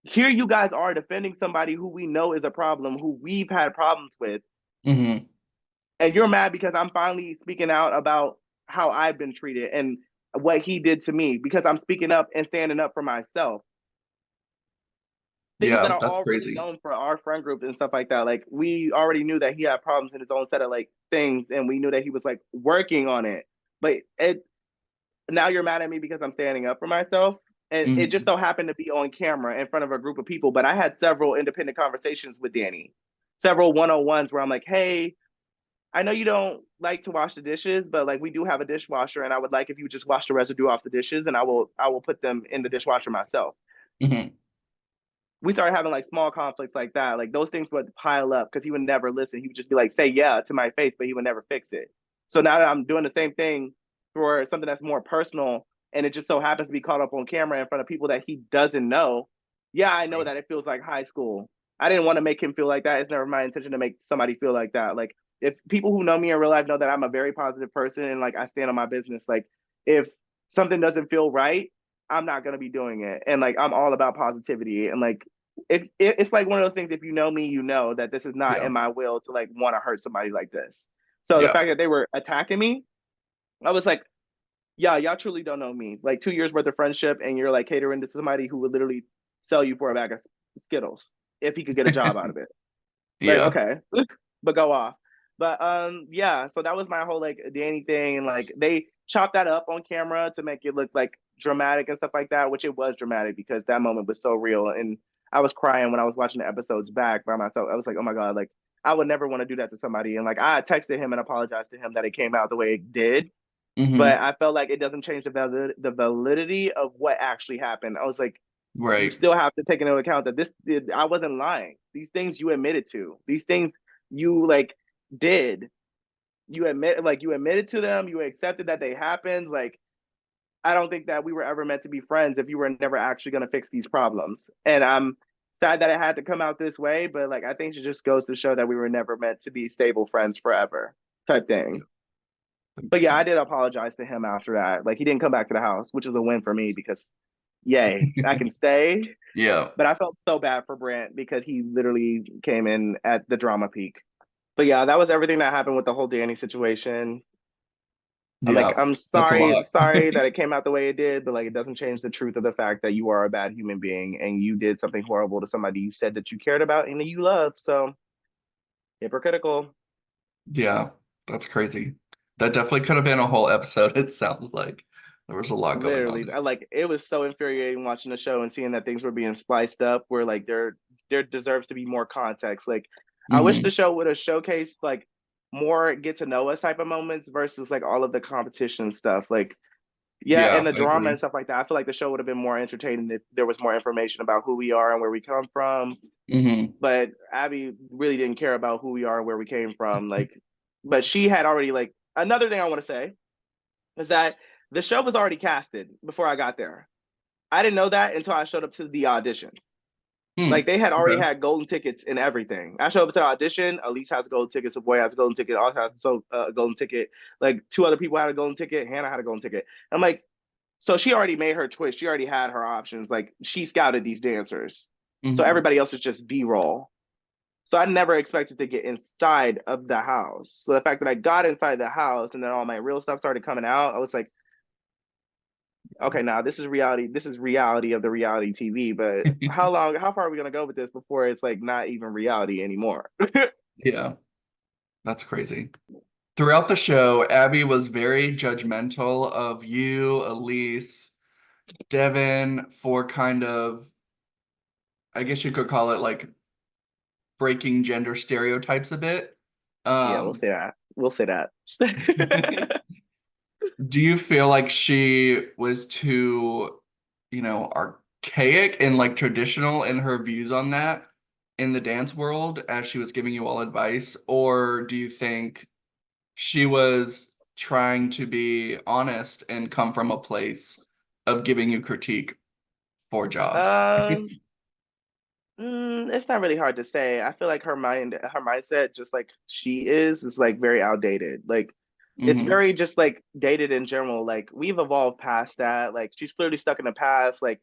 here you guys are defending somebody who we know is a problem, who we've had problems with, Hmm. and you're mad because I'm finally speaking out about how I've been treated and what he did to me because I'm speaking up and standing up for myself. Things that Yeah, are that's already crazy. known for our friend group and stuff like that. Like we already knew that he had problems in his own set of like things, and we knew that he was like working on it. But it now you're mad at me because I'm standing up for myself. And it just Hmm. so happened to be on camera in front of a group of people. But I had several independent conversations with Danny, several one-on-ones where I'm like, hey, I know you don't like to wash the dishes, but like we do have a dishwasher, and I would like if you just wash the residue off the dishes, and I will put them in the dishwasher myself. Hmm. We started having like small conflicts like that. Like those things would pile up because he would never listen. He would just be like, say yeah to my face, but he would never fix it. So now that I'm doing the same thing for something that's more personal and it just so happens to be caught up on camera in front of people that he doesn't know, yeah, I know Right. that it feels like high school. I didn't want to make him feel like that. It's never my intention to make somebody feel like that. Like if people who know me in real life know that I'm a very positive person and like I stand on my business, like if something doesn't feel right, I'm not gonna be doing it. And like I'm all about positivity. And like if it's like one of those things, if you know me, you know that this is not Yeah. in my will to like want to hurt somebody like this. So the Yeah. fact that they were attacking me, I was like, yeah, y'all truly don't know me. Like 2 years worth of friendship, and you're like catering to somebody who would literally sell you for a bag of Skittles if he could get a job out of it. Like, Yeah. okay, but go off. But yeah, so that was my whole like Danny thing, and like they chopped that up on camera to make it look like dramatic and stuff like that, which it was dramatic because that moment was so real, and I was crying when I was watching the episodes back by myself. I was like, oh my god, like I would never want to do that to somebody, and like I texted him and apologized to him that it came out the way it did, but Hmm. I felt like it doesn't change the validity of what actually happened. I was like, you Right. still have to take into account that this I wasn't lying. These things you admitted to. These things you like did. You admitted to them, you accepted that they happened. Like I don't think that we were ever meant to be friends if you were never actually going to fix these problems. And I'm sad that it had to come out this way, but like I think it just goes to show that we were never meant to be stable friends forever type Yeah, thing. that But makes yeah, I did sense. apologize to him after that. Like he didn't come back to the house, which was a win for me because yay, I can stay. Yeah. But I felt so bad for Brant because he literally came in at the drama peak. But yeah, that was everything that happened with the whole Danny situation. I'm like, Yeah. I'm That's a lot. sorry that it came out the way it did, but like it doesn't change the truth of the fact that you are a bad human being and you did something horrible to somebody you said that you cared about and that you love. So hypocritical. Yeah. That's crazy. That definitely could have been a whole episode, it sounds like. There was a lot going on Literally, I like it was so infuriating watching the show and seeing that things were being spliced up where like there deserves to be more context. Like I there. wish the show would have showcased like more get to know us type of moments versus like all of the competition stuff. Like yeah, Yeah, and the I drama and agree. stuff like that. I feel like the show would have been more entertaining if there was more information about who we are and where we come from. Hmm. But Abby really didn't care about who we are and where we came from. Like, but she had already like another thing I want to say is that the show was already casted before I got there. I didn't know that until I showed up to the auditions. Hmm. Like they had already Okay. had golden tickets and everything. I showed up to the audition. Elise has a golden ticket. Savoy has a golden ticket. Also has a golden ticket. Like two other people had a golden ticket. Hannah had a golden ticket. I'm like, so she already made her choice. She already had her options. Like she scouted these dancers. So Hmm. everybody else is just B-roll. So I never expected to get inside of the house. So the fact that I got inside the house and then all my real stuff started coming out, I was like, okay, now this is reality. This is reality of the reality TV. But how far are we gonna go with this before it's like not even reality anymore? Yeah, that's crazy. Throughout the show, Abby was very judgmental of you, Elise, Devin for kind of, I guess you could call it like breaking gender stereotypes a bit. Yeah, we'll Um, say that. We'll say that. do you feel like she was too, archaic and like traditional in her views on that in the dance world as she was giving you all advice? Or do you think she was trying to be honest and come from a place of giving you critique for jobs? um, it's not really hard to say. I feel like her mindset, just like she is like very outdated. Like it's Hmm. very just like dated in general. Like we've evolved past that. Like she's clearly stuck in the past. Like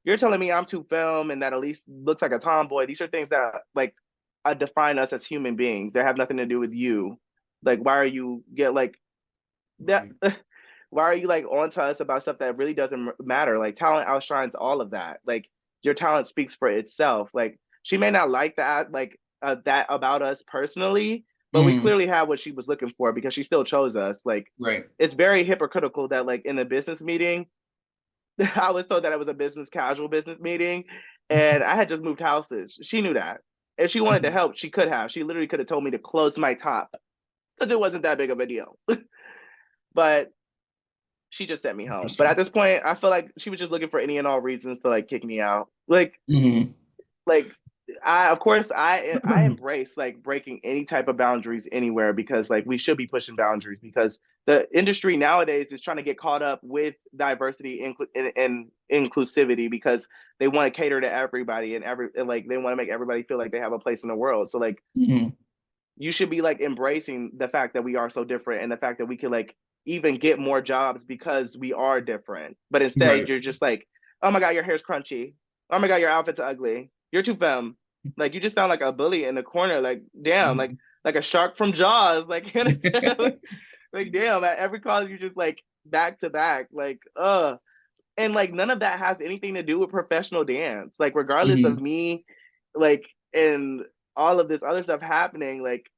you're telling me I'm too film and that at least looks like a tomboy. These are things that like define us as human beings. They have nothing to do with you. Like why are you get like that? Right. Why are you like on to us about stuff that really doesn't matter? Like talent outshines all of that. Like your talent speaks for itself. Like she may not like that, like that about us personally, but we Mm, clearly have what she was looking for because she still chose us. Like right. it's very hypocritical that like in a business meeting, I was told that it was a business casual business meeting, and I had just moved houses. She knew that. If she wanted to help, she could have. She literally could have told me to close my top because it wasn't that big of a deal. But she just sent me home. But at Interesting. this point, I feel like she was just looking for any and all reasons to like kick me out. Hmm. Like I of course I embrace like breaking any type of boundaries anywhere because like we should be pushing boundaries because the industry nowadays is trying to get caught up with diversity and inclusivity because they want to cater to everybody and like they want to make everybody feel like they have a place in the world. So like Hmm. you should be like embracing the fact that we are so different and the fact that we can like even get more jobs because we are different. But instead, Right. you're just like, oh my god, your hair's crunchy. Oh my god, your outfit's ugly. You're too femme. Like you just sound like a bully in the corner. Like damn, Mhm. like a shark from Jaws. Like you understand? Like damn, at every call you just like back to back. Like and like none of that has anything to do with professional dance. Like regardless of Mhm. me, like and all of this other stuff happening, like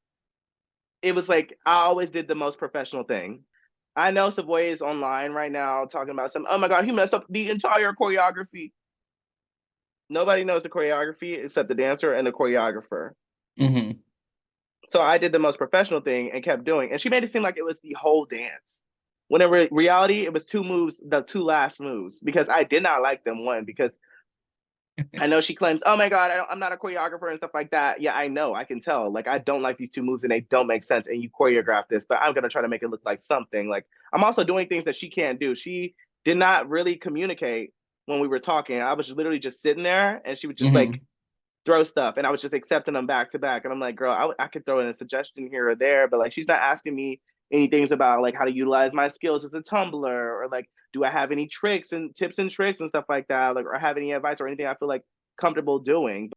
it was like I always did the most professional thing. I know Savoy is online right now talking about some. Oh my god, he messed up the entire choreography. Nobody knows the choreography except the dancer and the choreographer. Mhm. So I did the most professional thing and kept doing. And she made it seem like it was the whole dance. When in reality, it was two moves, the two last moves, because I did not like them. One, because I know she claims, oh my God, I'm not a choreographer and stuff like that. Yeah, I know. I can tell. Like, I don't like these two moves and they don't make sense. And you choreograph this, but I'm going to try to make it look like something. Like, I'm also doing things that she can't do. She did not really communicate when we were talking. I was literally just sitting there and she would just like Mhm. throw stuff and I was just accepting them back to back. And I'm like, girl, I could throw in a suggestion here or there, but like, she's not asking me any things about like how to utilize my skills as a tumbler or like do I have any tricks and tips and tricks and stuff like that, like or have any advice or anything I feel like comfortable doing.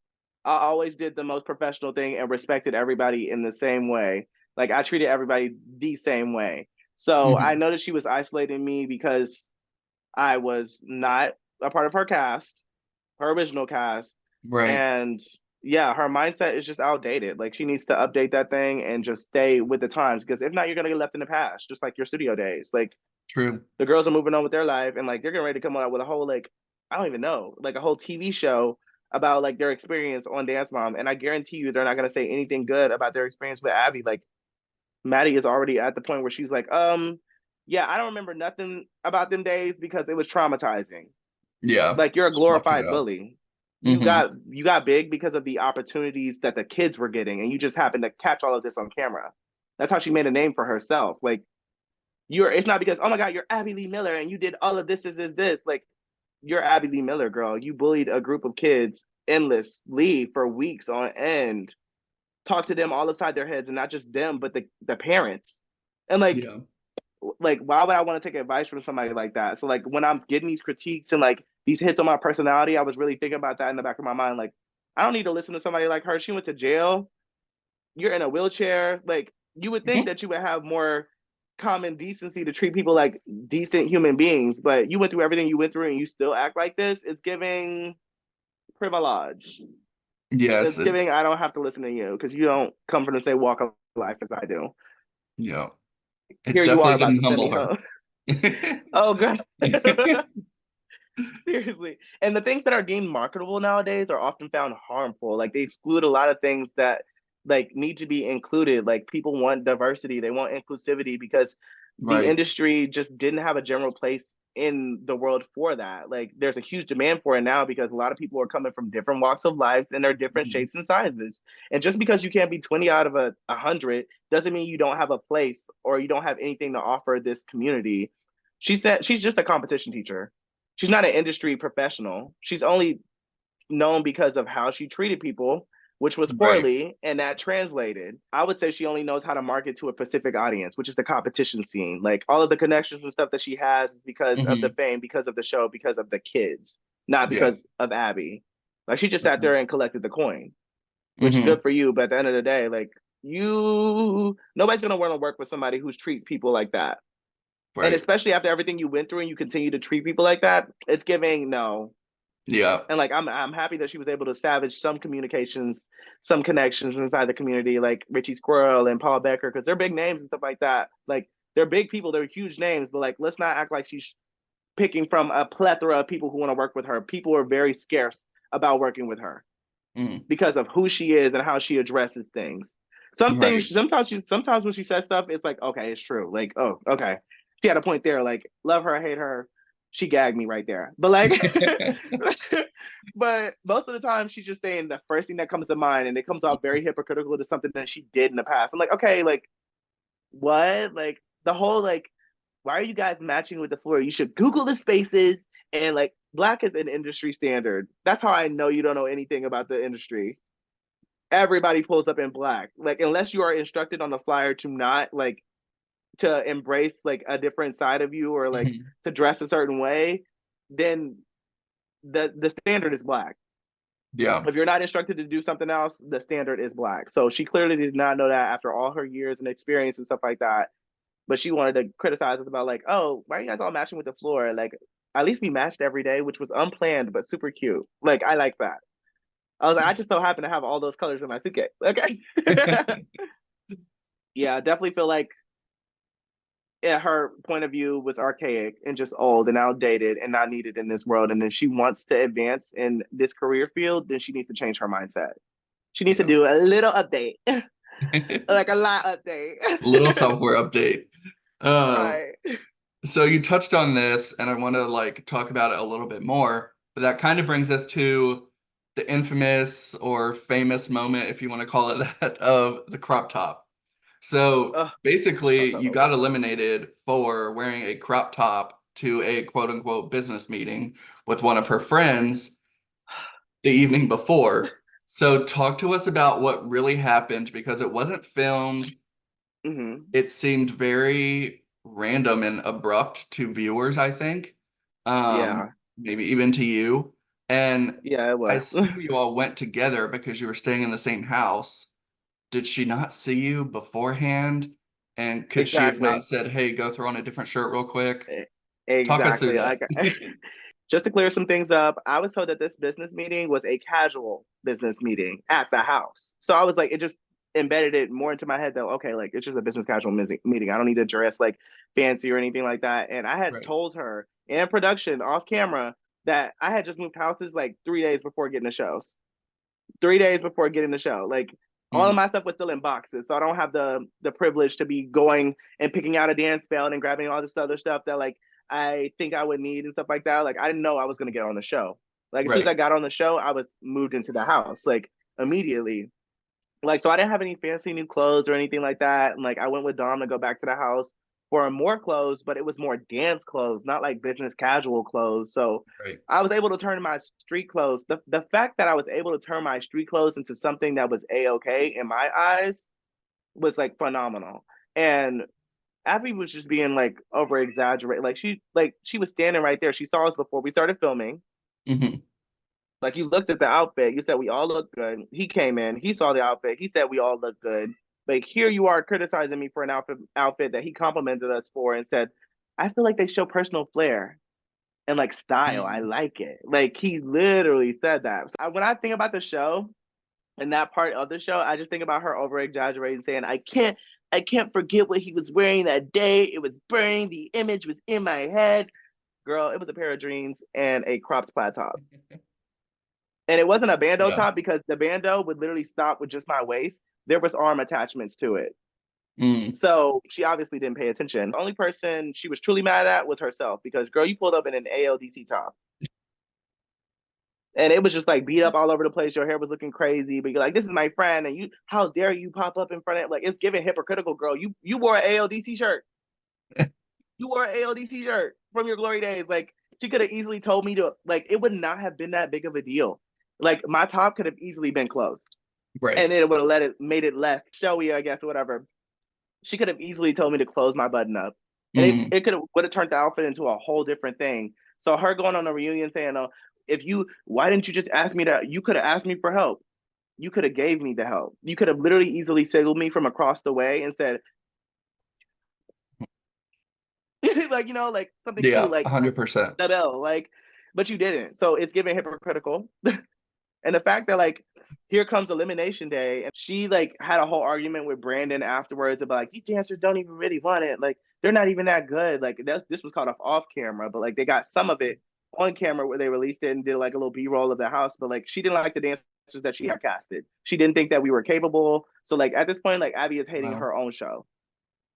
I always did the most professional thing and respected everybody in the same way. Like I treated everybody the same way. So I Mhm. know that she was isolating me because I was not a part of her cast, her original cast, Right. and yeah, her mindset is just outdated. Like she needs to update that thing and just stay with the times because if not, you're gonna get left in the past, just like your studio days. Like True. the girls are moving on with their life and like they're getting ready to come out with a whole like I don't even know, like a whole TV show about like their experience on Dance Mom. And I guarantee you they're not gonna say anything good about their experience with Abby. Like Maddie is already at the point where she's like, yeah, I don't remember nothing about them days because it was traumatizing. Yeah. Like you're a She left it glorified out. bully. Hmm. You got big because of the opportunities that the kids were getting, and you just happened to catch all of this on camera. That's how she made a name for herself. Like you're it's not because, oh my God, you're Abby Lee Miller and you did all of this. Like you're Abby Lee Miller, girl. You bullied a group of kids endlessly for weeks on end. Talk to them all inside their heads, and not just them, but the parents. And Yeah. like why would I want to take advice from somebody like that? So like when I'm getting these critiques and like these hits on my personality, I was really thinking about that in the back of my mind. Like, I don't need to listen to somebody like her. She went to jail. You're in a wheelchair. Like you would think Mhm. that you would have more common decency to treat people like decent human beings, but you went through everything you went through and you still act like this. It's giving privilege. Yes. It's giving I don't have to listen to you because you don't come from the same walk of life as I do. Yeah. It Here you are definitely about didn't to send me humble her. home. Oh god. Seriously. And the things that are deemed marketable nowadays are often found harmful. Like they exclude a lot of things that like need to be included. Like people want diversity, they want inclusivity because the Right. industry just didn't have a general place in the world for that. Like there's a huge demand for it now because a lot of people are coming from different walks of life and they're different Mhm. shapes and sizes. And just because you can't be 20 out of a hundred doesn't mean you don't have a place or you don't have anything to offer this community. She said she's just a competition teacher. She's not an industry professional. She's only known because of how she treated people, which was Right. poorly, and that translated. I would say she only knows how to market to a specific audience, which is the competition scene. Like all of the connections and stuff that she has is because of the Hmm. fame, because of the show, because of the kids, not Yeah. because of Abby. Like she just sat Okay. there and collected the coin, which good Hmm. for you. But at the end of the day, like you, nobody's gonna want to work with somebody who treats people like that. And Right. especially after everything you went through and you continue to treat people like that, it's giving no. Yeah. And like I'm happy that she was able to salvage some communications, some connections inside the community, like Richie Squirrel and Paul Becker, because they're big names and stuff like that. Like they're big people, they're huge names, but like let's not act like she's picking from a plethora of people who want to work with her. People are very scarce about working with her Mm. because of who she is and how she addresses things. Some things, Right. sometimes when she says stuff, it's like, okay, it's true. Like, oh, okay. She had a point there. Like, love her, hate her. She gagged me right there. But like, but most of the time she's just saying the first thing that comes to mind, and it comes off very hypocritical to something that she did in the past. I'm like, okay, like what? Like the whole like, why are you guys matching with the floor? You should Google the spaces and like black is an industry standard. That's how I know you don't know anything about the industry. Everybody pulls up in black. Like unless you are instructed on the flyer to not like to embrace like a different side of you or like Hmm. to dress a certain way, then the standard is black. Yeah. If you're not instructed to do something else, the standard is black. So she clearly did not know that after all her years and experience and stuff like that. But she wanted to criticize us about like, oh, why are you guys all matching with the floor? Like, at least we matched every day, which was unplanned but super cute. Like, I like that. I was like, I just so happen to have all those colors in my suitcase. Okay. Yeah, I definitely feel like yeah, her point of view was archaic and just old and outdated and not needed in this world. And if she wants to advance in this career field, then she needs to change her mindset. She needs to Yeah. do a little update, like a lot update. Little software update. Um, Right. so you touched on this, and I want to like talk about it a little bit more. But that kind of brings us to the infamous or famous moment, if you want to call it that, of the crop top. So Oh, basically, you got God. eliminated for wearing a crop top to a quote unquote business meeting with one of her friends the evening before. So talk to us about what really happened because it wasn't filmed. Hmm. It seemed very random and abrupt to viewers, I think. Yeah. Maybe even to you. And Yeah, it I was. assume you all went together because you were staying in the same house. Did she not see you beforehand? And could she have not Exactly. said, hey, go throw on a different shirt real quick? Talk us through Exactly. that. Like just to clear some things up, I was told that this business meeting was a casual business meeting at the house. So I was like, it just embedded it more into my head that, okay, like it's just a business casual meeting. I don't need to dress like fancy or anything like that. And I had Right. told her in production off camera that I had just moved houses like 3 days before getting the shows. 3 days before getting the show. Like all Mm, of my stuff was still in boxes. So I don't have the privilege to be going and picking out a dance belt and grabbing all this other stuff that like I think I would need and stuff like that. Like I didn't know I was gonna get on the show. Like as soon as I right. got on the show, I was moved into the house like immediately. Like so I didn't have any fancy new clothes or anything like that. And like I went with Dom to go back to the house for more clothes, but it was more dance clothes, not like business casual clothes. So Right. I was able to turn my street clothes. The fact that I was able to turn my street clothes into something that was a okay in my eyes was like phenomenal. And Abby was just being like over exaggerated. Like she was standing right there. She saw us before we started filming. Hmm. Like you looked at the outfit, you said we all look good. He came in, he saw the outfit, he said we all look good. Like here you are criticizing me for an outfit that he complimented us for and said, I feel like they show personal flair and like style. I Mm, like it. Like he literally said that. So when I think about the show and that part of the show, I just think about her over exaggerating, saying, I can't forget what he was wearing that day. It was burning. The image was in my head. Girl, it was a pair of jeans and a cropped plaid top. And it wasn't a bandeau yeah. top because the bandeau would literally stop with just my waist. There was arm attachments to it. Mm, So she obviously didn't pay attention. The only person she was truly mad at was herself because girl, you pulled up in an ALDC top. And it was just like beat up all over the place. Your hair was looking crazy, but you're like, "This is my friend," and you, how dare you pop up in front of like it's giving hypocritical, girl. You wore an ALDC shirt. You wore an ALDC shirt from your glory days. Like she could have easily told me to like it would not have been that big of a deal. Like my top could have easily been closed, right. and it would have let it made it less showy, I guess, whatever. She could have easily told me to close my button up, and it Mm, it could have would have turned the outfit into a whole different thing. So her going on a reunion saying, "Oh, if you why didn't you just ask me to? You could have asked me for help. You could have gave me the help. You could have literally easily signaled me from across the way and said, like like something cute, yeah. like 100%. the bell, like." But you didn't. So it's giving hypocritical. And the fact that like here comes elimination day and she like had a whole argument with Brandon afterwards about like these dancers don't even really want it. Like they're not even that good. Like this was caught off camera, but like they got some of it on camera where they released it and did like a little B-roll of the house. But like she didn't like the dancers that she had casted. She didn't think that we were capable. So like at this point, like Abby is hating Wow. her own show.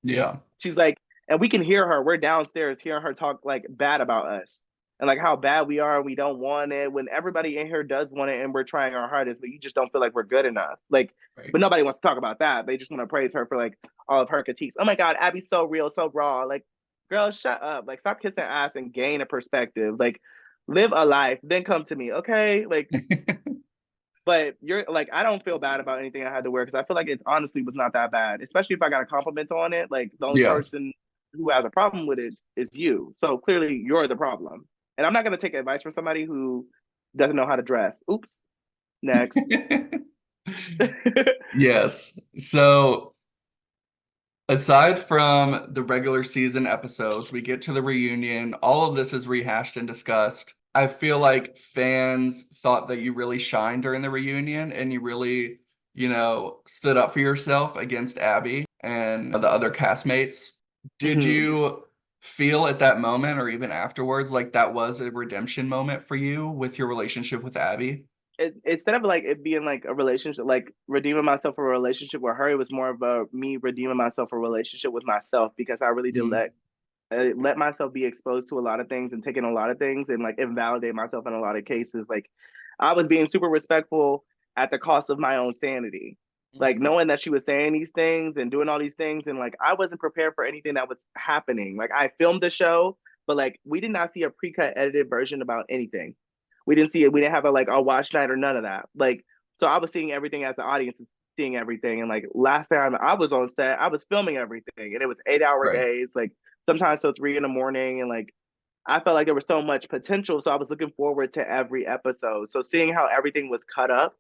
Yeah. She's like, and we can hear her. We're downstairs hearing her talk like bad about us and like how bad we are. We don't want it when everybody in here does want it, and we're trying our hardest, but you just don't feel like we're good enough. Like, Right. but nobody wants to talk about that. They just want to praise her for like all of her critiques. Oh my God, Abby's so real, so raw. Like, girl, shut up. Like, stop kissing ass and gain a perspective. Like, live a life, then come to me, okay? Like, but you're like, I don't feel bad about anything I had to wear because I feel like it honestly was not that bad, especially if I got a compliment on it. Like the only Yeah. person who has a problem with it is you. So clearly you're the problem. And I'm not going to take advice from somebody who doesn't know how to dress. Oops. Next. Yes. So aside from the regular season episodes, we get to the reunion. All of this is rehashed and discussed. I feel like fans thought that you really shined during the reunion and you really, stood up for yourself against Abby and the other castmates. Did Mhm. you feel at that moment or even afterwards like that was a redemption moment for you with your relationship with Abby? Instead of like it being like a relationship, like redeeming myself for a relationship with her, it was more of a me redeeming myself for a relationship with myself because I really did Mm, let myself be exposed to a lot of things and taking a lot of things and like invalidate myself in a lot of cases. Like I was being super respectful at the cost of my own sanity. Like mhm. knowing that she was saying these things and doing all these things and like I wasn't prepared for anything that was happening. Like I filmed the show, but like we did not see a pre-cut edited version about anything. We didn't see it. We didn't have a like a watch night or none of that. Like so I was seeing everything as the audience is seeing everything. And like last time I was on set, I was filming everything and it was 8 hour Right. days. Like sometimes till 3 in the morning. And like, I felt like there was so much potential. So I was looking forward to every episode. So seeing how everything was cut up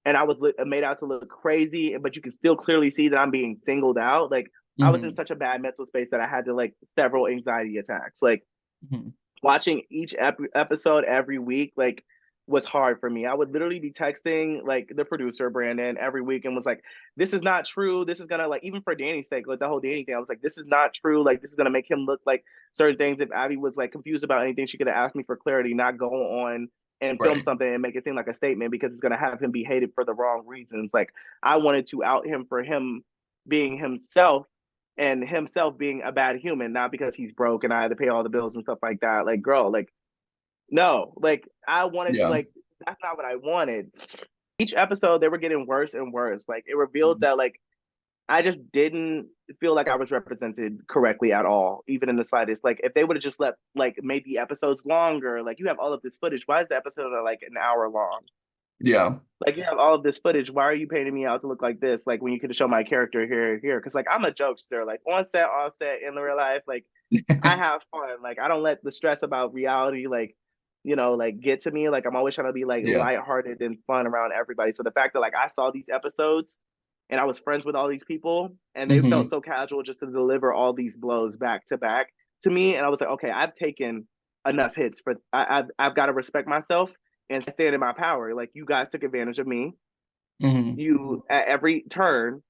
and I was made out to look crazy, but you can still clearly see that I'm being singled out. Like I was in Hmm. such a bad mental space that I had to like several anxiety attacks. Like Hmm. watching each episode every week like was hard for me. I would literally be texting like the producer Brandon every week and was like, "This is not true. This is gonna like even for Danny's sake, like the whole Danny thing. I was like, this is not true. Like this is gonna make him look like certain things. If Abby was like confused about anything, she could have asked me for clarity, not go on and film Right. something and make it seem like a statement because it's gonna have him be hated for the wrong reasons. Like I wanted to out him for him being himself and himself being a bad human, not because he's broke and I had to pay all the bills and stuff like that. Like, girl, like, no, like, I wanted, Yeah. like, that's not what I wanted. Each episode, they were getting worse and worse. Like, it revealed that, like, I just didn't feel like I was represented correctly at all, even in the slightest. Like, if they would have just like, made the episodes longer, like, you have all of this footage. Why is the episode like an hour long? Yeah. Like you have all of this footage. Why are you painting me out to look like this? Like when you could have shown my character here. Because like I'm a jokester. Like on set, off set, in real life. Like I have fun. Like I don't let the stress about reality like like get to me. Like I'm always trying to be like Yeah. lighthearted and fun around everybody. So the fact that like I saw these episodes and I was friends with all these people and they felt Hmm. so casual just to deliver all these blows back to back to me, and I was like, okay, I've taken enough hits for I've got to respect myself and stand in my power. Like you guys took advantage of me. Hmm. You at every turn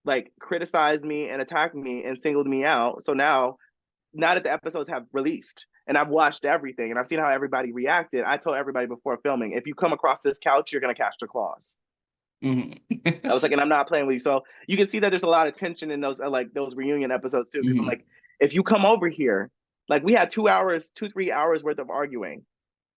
like criticized me and attacked me and singled me out. So now that the episodes have released and I've watched everything and I've seen how everybody reacted, I told everybody before filming, if you come across this couch, you're gonna catch the claws. Hmm. I was like, and I'm not playing with you. So you can see that there's a lot of tension in those like those reunion episodes too. Because I'm Hmm. like, if you come over here, like we had 2 hours, 3 hours worth of arguing.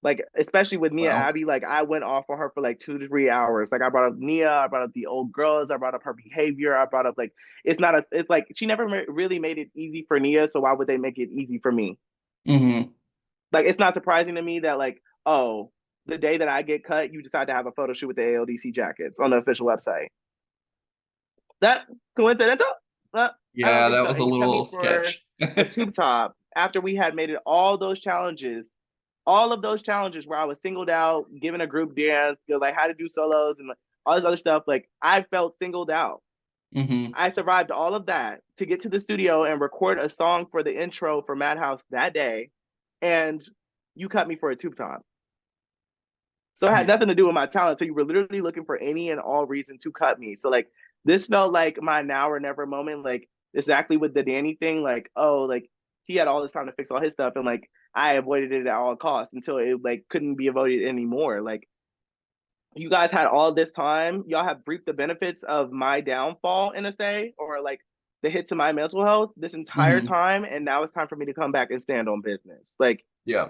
Like especially with Nia Wow. Abby, like I went off on her for like 2 to 3 hours. Like I brought up Nia, I brought up the old girls, I brought up her behavior, I brought up like it's like she never really made it easy for Nia, so why would they make it easy for me? Hmm. Like it's not surprising to me that like oh the day that I get cut, you decide to have a photo shoot with the ALDC jackets on the official website. That coincidental? I don't Yeah, think that so. was a And you cut me little for sketch. a tube top after we had made it all of those challenges where I was singled out, given a group dance, because I had to do solos and all this other stuff. Like I felt singled out. Hmm. I survived all of that to get to the studio and record a song for the intro for Madhouse that day, and you cut me for a tube top. So it had Yeah. nothing to do with my talent. So you were literally looking for any and all reason to cut me. So like this felt like my now or never moment. Like exactly with the Danny thing. Like oh, like he had all this time to fix all his stuff, and like I avoided it at all costs until it like couldn't be avoided anymore. Like you guys had all this time. Y'all have reaped the benefits of my downfall in a say, or like the hit to my mental health this entire Hmm. time, and now it's time for me to come back and stand on business. Like Yeah.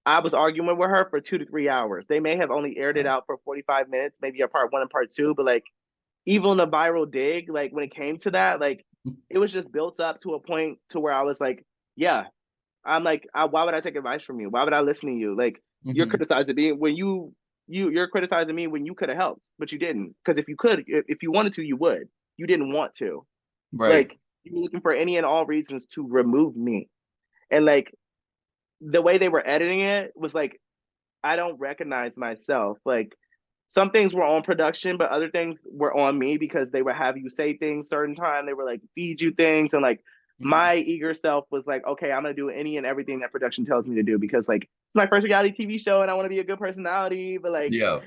I was arguing with her for 2 to 3 hours. They may have only aired it Yeah. out for 45 minutes, maybe a part one and part two, but like even the viral dig, like when it came to that, like it was just built up to a point to where I was like, yeah, I'm like, why would I take advice from you? Why would I listen to you? Like you're Hmm. criticizing me when you're criticizing me when you could have helped, but you didn't. Because if you could, if you wanted to, you would. You didn't want to. Right. Like you were looking for any and all reasons to remove me. And like the way they were editing it was like I don't recognize myself. Like some things were on production, but other things were on me because they would have you say things certain time. They were like feed you things, and like Hmm. my eager self was like, okay, I'm gonna do any and everything that production tells me to do because like it's my first reality TV show and I want to be a good personality, but like Yeah.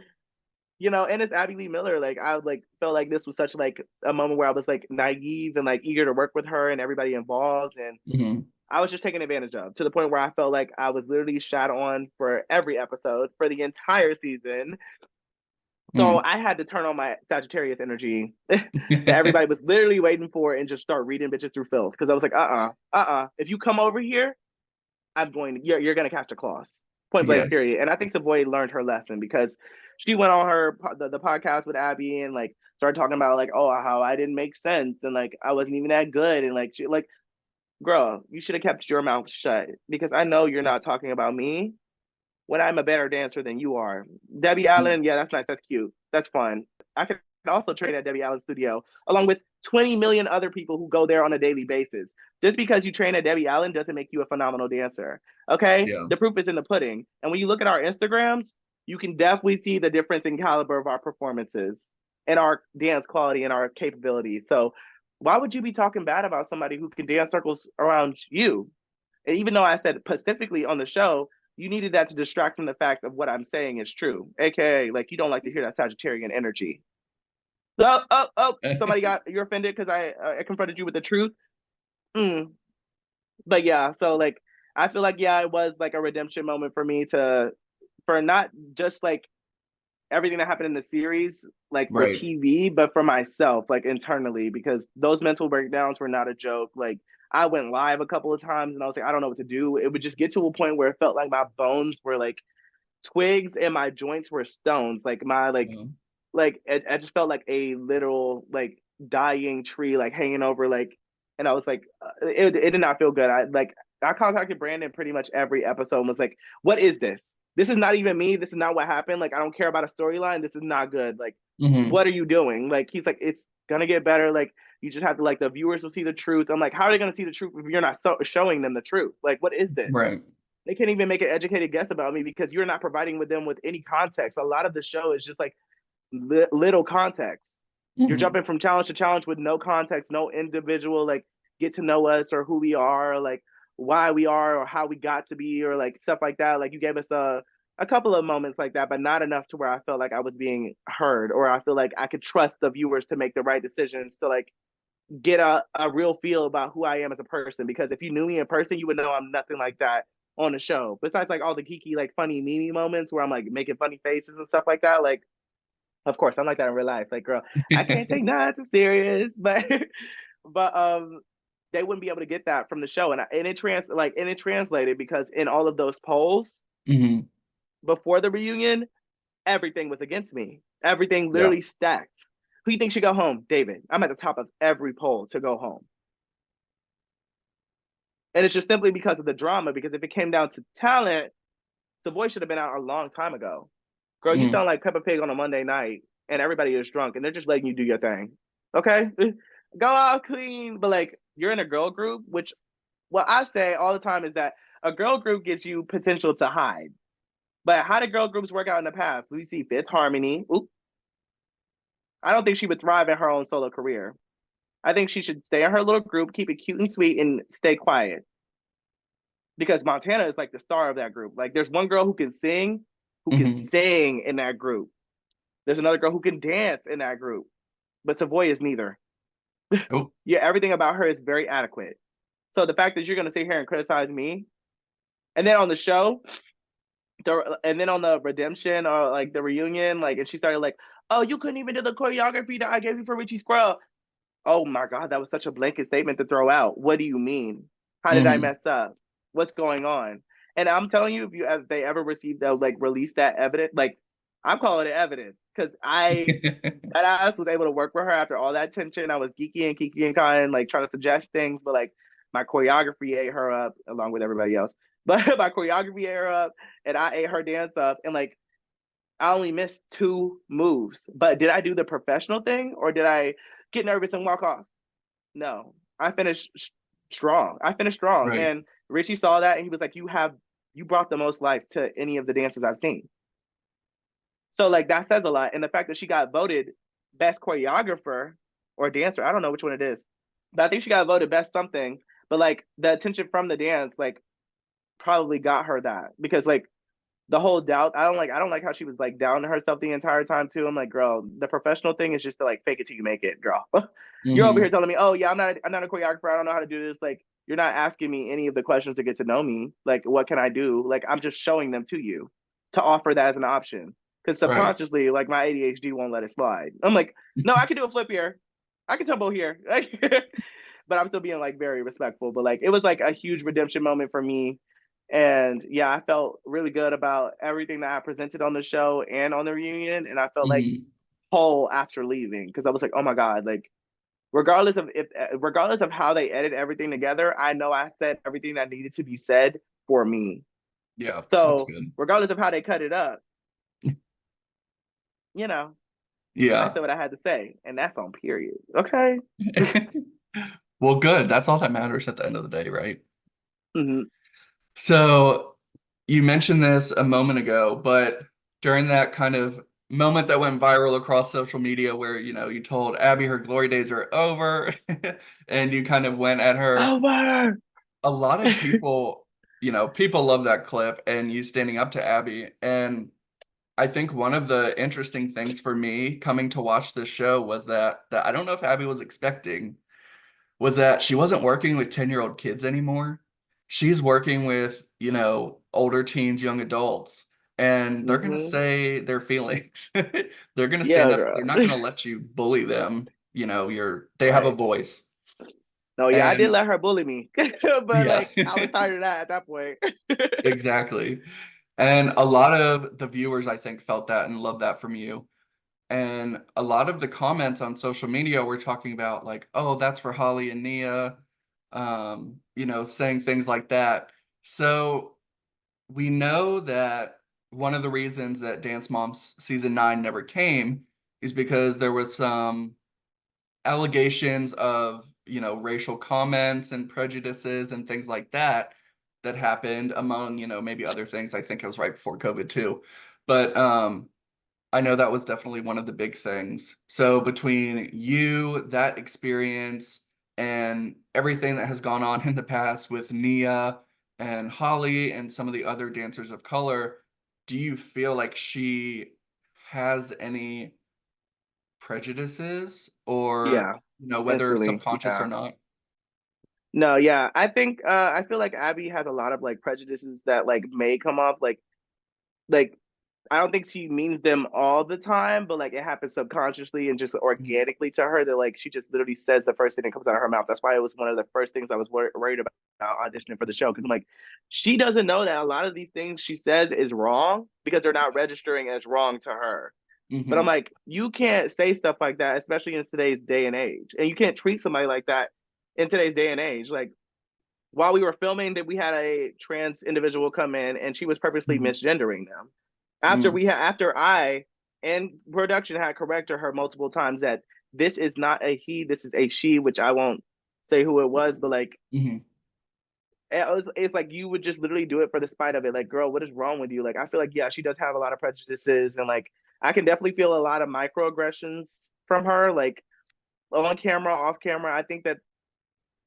and it's Abby Lee Miller. Like I like felt like this was such like a moment where I was like naive and like eager to work with her and everybody involved, and Hmm. I was just taken advantage of to the point where I felt like I was literally shot on for every episode for the entire season. So Hmm. I had to turn on my Sagittarius energy that everybody was literally waiting for and just start reading bitches through filth. Because I was like, if you come over here, you're gonna catch a claws. Point blank, Yes. period. And I think Savoy learned her lesson because she went on the podcast with Abby and like started talking about like, oh, how I didn't make sense and like I wasn't even that good and like she like girl, you should have kept your mouth shut because I know you're not talking about me when I'm a better dancer than you are. Debbie Allen, yeah, that's nice. That's cute. That's fun. I could also train at Debbie Allen's studio along with 20 million other people who go there on a daily basis. Just because you train at Debbie Allen doesn't make you a phenomenal dancer. Okay? Yeah. The proof is in the pudding. And when you look at our Instagrams, you can definitely see the difference in caliber of our performances and our dance quality and our capabilities. So why would you be talking bad about somebody who can dance circles around you? And even though I said specifically on the show, you needed that to distract from the fact of what I'm saying is true, aka like you don't like to hear that Sagittarian energy. Oh, oh, oh! Somebody got you're offended because I confronted you with the truth. Mm. But yeah, so like I feel like yeah, it was like a redemption moment for me to for not just like everything that happened in the series, like for Right. TV, but for myself, like internally, because those mental breakdowns were not a joke. Like I went live a couple of times and I was like, I don't know what to do. It would just get to a point where it felt like my bones were like twigs and my joints were stones. Like my like I just felt like a literal like dying tree like hanging over like and I was like it did not feel good. I contacted Brandon pretty much every episode and was like, what is this? This is not even me. This is not what happened. Like I don't care about a storyline. This is not good. Like Hmm. what are you doing? Like he's like it's gonna get better. Like you just have to like the viewers will see the truth. I'm like, how are they gonna see the truth if you're not showing them the truth? Like what is this? Right. They can't even make an educated guess about me because you're not providing with them with any context. A lot of the show is just like little context. You're Hmm. jumping from challenge to challenge with no context, no individual like get to know us or who we are, or, like why we are or how we got to be or like stuff like that. Like you gave us a couple of moments like that, but not enough to where I felt like I was being heard or I feel like I could trust the viewers to make the right decisions to like get a real feel about who I am as a person. Because if you knew me in person, you would know I'm nothing like that on the show. Besides like all the geeky, like funny meme moments where I'm like making funny faces and stuff like that. Like of course, I'm like that in real life. Like, girl, I can't take nothing serious, but but they wouldn't be able to get that from the show, and it translated because in all of those polls Hmm. before the reunion, everything was against me. Everything Yeah. literally stacked. Who do you think should go home? David. I'm at the top of every poll to go home, and it's just simply because of the drama. Because if it came down to talent, Savoy should have been out a long time ago. Girl, you Mm. sound like Peppa Pig on a Monday night, and everybody is drunk, and they're just letting you do your thing. Okay, go out clean. But like, you're in a girl group, which what I say all the time is that a girl group gives you potential to hide. But how did girl groups work out in the past? We see Fifth Harmony. Oop, I don't think she would thrive in her own solo career. I think she should stay in her little group, keep it cute and sweet, and stay quiet. Because Montana is like the star of that group. Like, there's one girl who can Hmm. sing in that group. There's another girl who can dance in that group. But Savoy is neither. Oh. Yeah, everything about her is very adequate. So the fact that you're gonna sit here and criticize me, and then on the show, and then on the redemption or like the reunion, like, and she started like, "Oh, you couldn't even do the choreography that I gave you for Richie Squirrel." Oh my God, that was such a blanket statement to throw out. What do you mean? How did I Hmm. mess up? What's going on? And I'm telling you, if they ever received that, like release that evidence, like I'm calling it evidence because I that ass was able to work with her after all that tension. I was geeky and kiki and kind, like trying to suggest things, but like my choreography ate her up along with everybody else. But my choreography ate her up, and I ate her dance up, and like I only missed two moves. But did I do the professional thing, or did I get nervous and walk off? No, I finished strong. I finished strong, Right. and Richie saw that, and he was like, you brought the most life to any of the dancers I've seen." So like that says a lot. And the fact that she got voted best choreographer or dancer, I don't know which one it is, but I think she got voted best something. But like the attention from the dance, like probably got her that because like the whole doubt. I don't like how she was like down to herself the entire time too. I'm like, girl, the professional thing is just to like fake it till you make it, girl. You're over here Hmm. telling me, oh yeah, I'm not a choreographer. I don't know how to do this. Like you're not asking me any of the questions to get to know me. Like what can I do? Like I'm just showing them to you to offer that as an option. Because Right. subconsciously, like my ADHD won't let it slide. I'm like, no, I can do a flip here. I can tumble here. But I'm still being like very respectful. But like it was like a huge redemption moment for me. And yeah, I felt really good about everything that I presented on the show and on the reunion. And I felt like Hmm. whole after leaving because I was like, oh my God, like regardless of how they edit everything together, I know I said everything that needed to be said for me. Yeah, that's So good. regardless of how they cut it up, you know, I Yeah. said what I had to say, and that's on period. Okay. Well, good. That's all that matters at the end of the day, right? Mm-hmm. So you mentioned this a moment ago, but during that kind of moment that went viral across social media where, you told Abby her glory days are over and you kind of went at her. Over. a lot of people, people love that clip and you standing up to Abby. And I think one of the interesting things for me coming to watch this show was that I don't know if Abby was expecting was that she wasn't working with 10-year-old kids anymore. She's working with, older teens, young adults, and they're gonna Hmm. say their feelings. They're gonna stand Yeah, up. girl. They're not gonna let you bully them. They have a Right. voice. No, yeah, I did And let her bully me, but yeah, like I was tired of that at that point. exactly. And a lot of the viewers, I think, felt that and loved that from you. And a lot of the comments on social media were talking about like, oh, that's for Holly and Nia, saying things like that. So we know that one of the reasons that Dance Moms season 9 never came is because there was some allegations of, racial comments and prejudices and things like that that happened among, maybe other things. I think it was right before COVID too. But I know that was definitely one of the big things. So between you, that experience, and everything that has gone on in the past with Nia and Holly and some of the other dancers of color, do you feel like she has any prejudices or, Yeah, whether instantly. subconscious or Yeah. not? No, yeah. I feel like Abby has a lot of like prejudices that like may come off like I don't think she means them all the time, but like it happens subconsciously and just Mhm. organically to her that like she just literally says the first thing that comes out of her mouth. That's why it was one of the first things I was worried about auditioning for the show because I'm like, she doesn't know that a lot of these things she says is wrong because they're not registering as wrong to her. But I'm Hmm. like, you can't say stuff like that, especially in today's day and age, and you can't treat somebody like that in today's day and age. Like while we were filming that we had a trans individual come in and she was purposely Hmm. misgendering them. Hmm. After I and production had corrected her multiple times that this is not a he, this is a she, which I won't say who it was, but like Hmm. it's like you would just literally do it for the spite of it. Like, girl, what is wrong with you? Like, I feel like yeah, she does have a lot of prejudices, and like I can definitely feel a lot of microaggressions from her, like on camera, off camera. I think that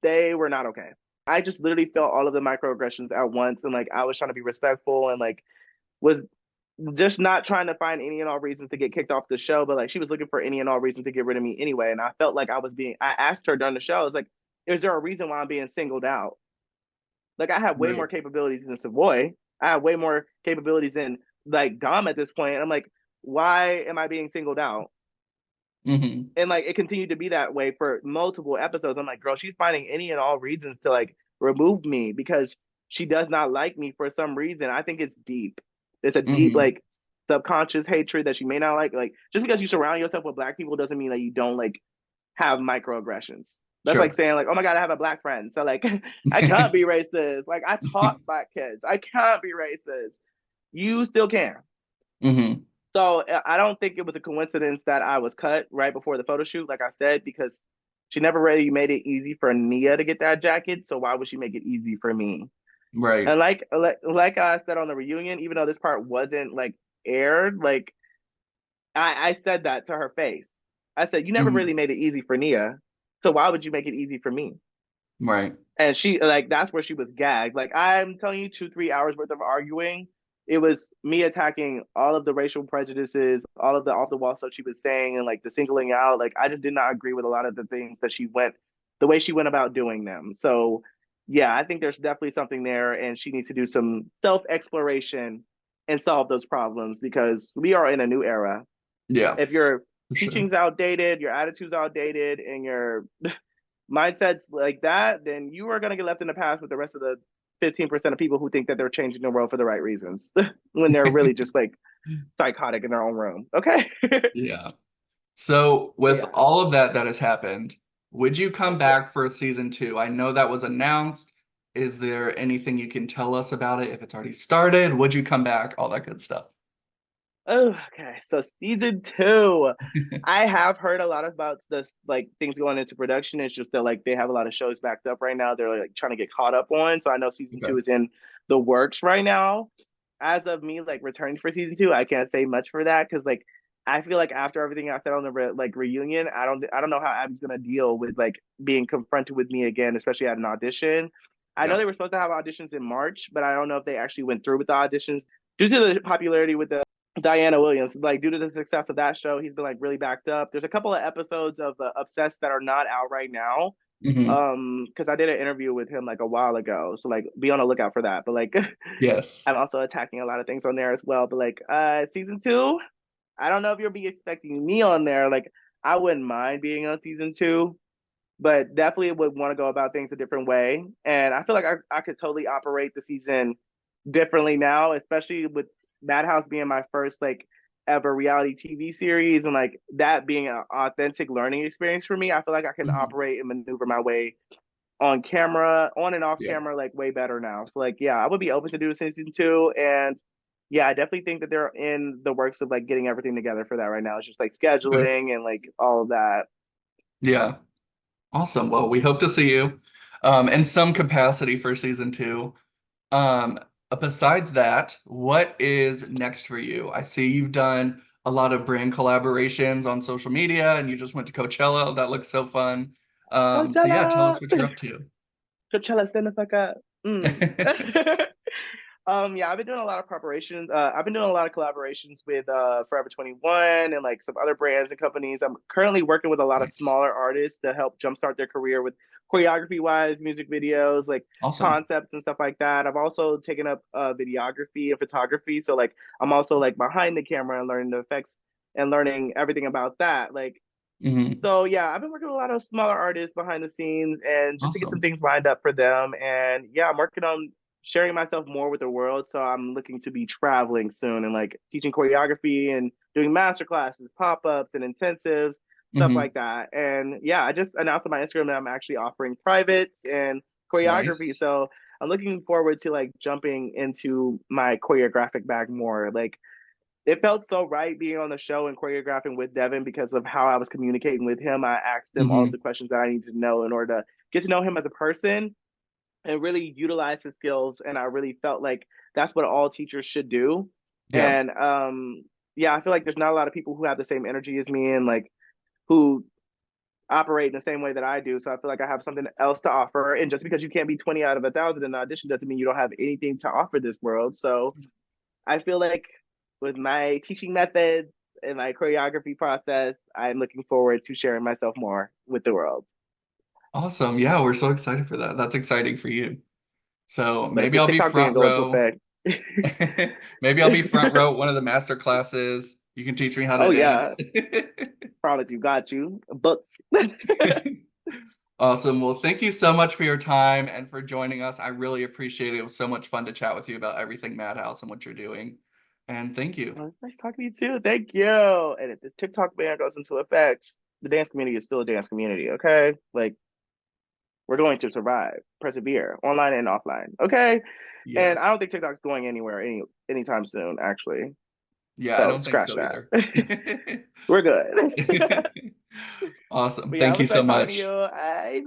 they were not okay. I just literally felt all of the microaggressions at once, and like I was trying to be respectful and like was just not trying to find any and all reasons to get kicked off the show, but like she was looking for any and all reasons to get rid of me anyway. And I felt like I was being. I asked her during the show, I was like, "Is there a reason why I'm being singled out?" Like I have way more Right. capabilities than Savoy. I have way more capabilities than like Dom at this point. And I'm like, why am I being singled out? Hmm. And like it continued to be that way for multiple episodes. I'm like, girl, she's finding any and all reasons to like remove me because she does not like me for some reason. I think it's deep. It's a deep Hmm. like subconscious hatred that she may not like. Like just because you surround yourself with black people doesn't mean that you don't like have microaggressions. That's like Sure. saying like, oh my god, I have a black friend, so like I can't be racist. Like I taught black kids, I can't be racist. You still can. Hmm. So I don't think it was a coincidence that I was cut right before the photo shoot, like I said, because she never really made it easy for Nia to get that jacket. So why would she make it easy for me? Right. And like I said on the reunion, even though this part wasn't like aired, like I said that to her face. I said, you never Hmm. really made it easy for Nia. So why would you make it easy for me? Right. And she like that's where she was gagged. Like I'm telling you, 2 3 hours worth of arguing. It was me attacking all of the racial prejudices, all of the off the wall stuff she was saying, and like the singling out. Like I just did not agree with a lot of the things that the way she went about doing them. So yeah, I think there's definitely something there, and she needs to do some self exploration and solve those problems because we are in a new era. Yeah, If your for sure. teaching's outdated, your attitude's outdated, and your mindsets like that, then you are going to get left in the past with the rest of the 15% of people who think that they're changing the world for the right reasons when they're really just like psychotic in their own room. Okay. Yeah. So But with yeah. all of that has happened, would you come back for season two? I know that was announced. Is there anything you can tell us about it? If it's already started, would you come back? All that good stuff. Oh, okay. So season two, I have heard a lot about this, like things going into production. It's just that like they have a lot of shows backed up right now. They're like trying to get caught up on. So I know season Okay. two is in the works right now. As of me like returning for season two, I can't say much for that because like I feel like after everything I said on the like reunion, I don't know how Abby's gonna deal with like being confronted with me again, especially at an audition. I know Yeah. they were supposed to have auditions in March, but I don't know if they actually went through with the auditions due to the popularity with the Diana Williams. Like due to the success of that show, he's been like really backed up. There's a couple of episodes of Obsessed that are not out right now. Hmm. Because I did an interview with him like a while ago, so like be on the lookout for that. But like, Yes. I'm also attacking a lot of things on there as well. But like, season two, I don't know if you'll be expecting me on there. Like, I wouldn't mind being on season two, but definitely would want to go about things a different way. And I feel like I could totally operate the season differently now, especially with Madhouse being my first like ever reality TV series and like that being an authentic learning experience for me. I feel like I can Hmm. operate and maneuver my way on camera, on and off Yeah. camera, like way better now. So like, yeah, I would be open to do season two, and yeah, I definitely think that they're in the works of like getting everything together for that right now. It's just like Okay. scheduling and like all of that. Yeah. Awesome. Well, we hope to see you in some capacity for season two. Um, Besides that, what is next for you? I see you've done a lot of brand collaborations on social media and you just went to Coachella. That looks so fun. So yeah, tell Coachella, us what you're up to. Coachella, stand the fuck up. Mm. Yeah, I've been doing a lot of preparations. I've been doing a lot of collaborations with Forever 21 and like some other brands and companies. I'm currently working with a lot of Nice. smaller artists to help jumpstart their career with choreography wise, music videos, like Awesome. concepts and stuff like that. I've also taken up videography and photography. So like I'm also like behind the camera and learning the effects and learning everything about that. Like Hmm. so yeah, I've been working with a lot of smaller artists behind the scenes and just to get some Awesome. things lined up for them. And yeah, I'm working on sharing myself more with the world. So I'm looking to be traveling soon and like teaching choreography and doing master classes, pop-ups and intensives, stuff like Hmm. that. And yeah, I just announced on my Instagram that I'm actually offering privates and choreography. Nice. So I'm looking forward to like jumping into my choreographic bag more. Like it felt so right being on the show and choreographing with Devin because of how I was communicating with him. I asked him all of the Hmm. questions that I needed to know in order to get to know him as a person and really utilize his skills. And I really felt like that's what all teachers should do. Yeah. And yeah, I feel like there's not a lot of people who have the same energy as me and like who operate in the same way that I do. So I feel like I have something else to offer. And just because you can't be 20 out of 1,000 in an audition doesn't mean you don't have anything to offer this world. So I feel like with my teaching methods and my choreography process, I'm looking forward to sharing myself more with the world. Awesome. Yeah, we're so excited for that. That's exciting for you. So But if maybe this I'll be TikTok ban front go into row. effect, Maybe I'll be front row at one of the master classes. You can teach me how to oh dance. yeah, promise you, got you. Books. Awesome. Well, thank you so much for your time and for joining us. I really appreciate it. It was so much fun to chat with you about everything Madhouse and what you're doing. And thank you. Well, nice talking to you too. Thank you. And if this TikTok ban goes into effect, the dance community is still a dance community. Okay, like we're going to survive, persevere, online and offline. Okay, and Yes. I don't think TikTok's going anywhere anytime soon. Actually, Yeah, I so don't think scratch so that. either. We're good. Awesome. But yeah, it Thank you was so nice talking to much. you.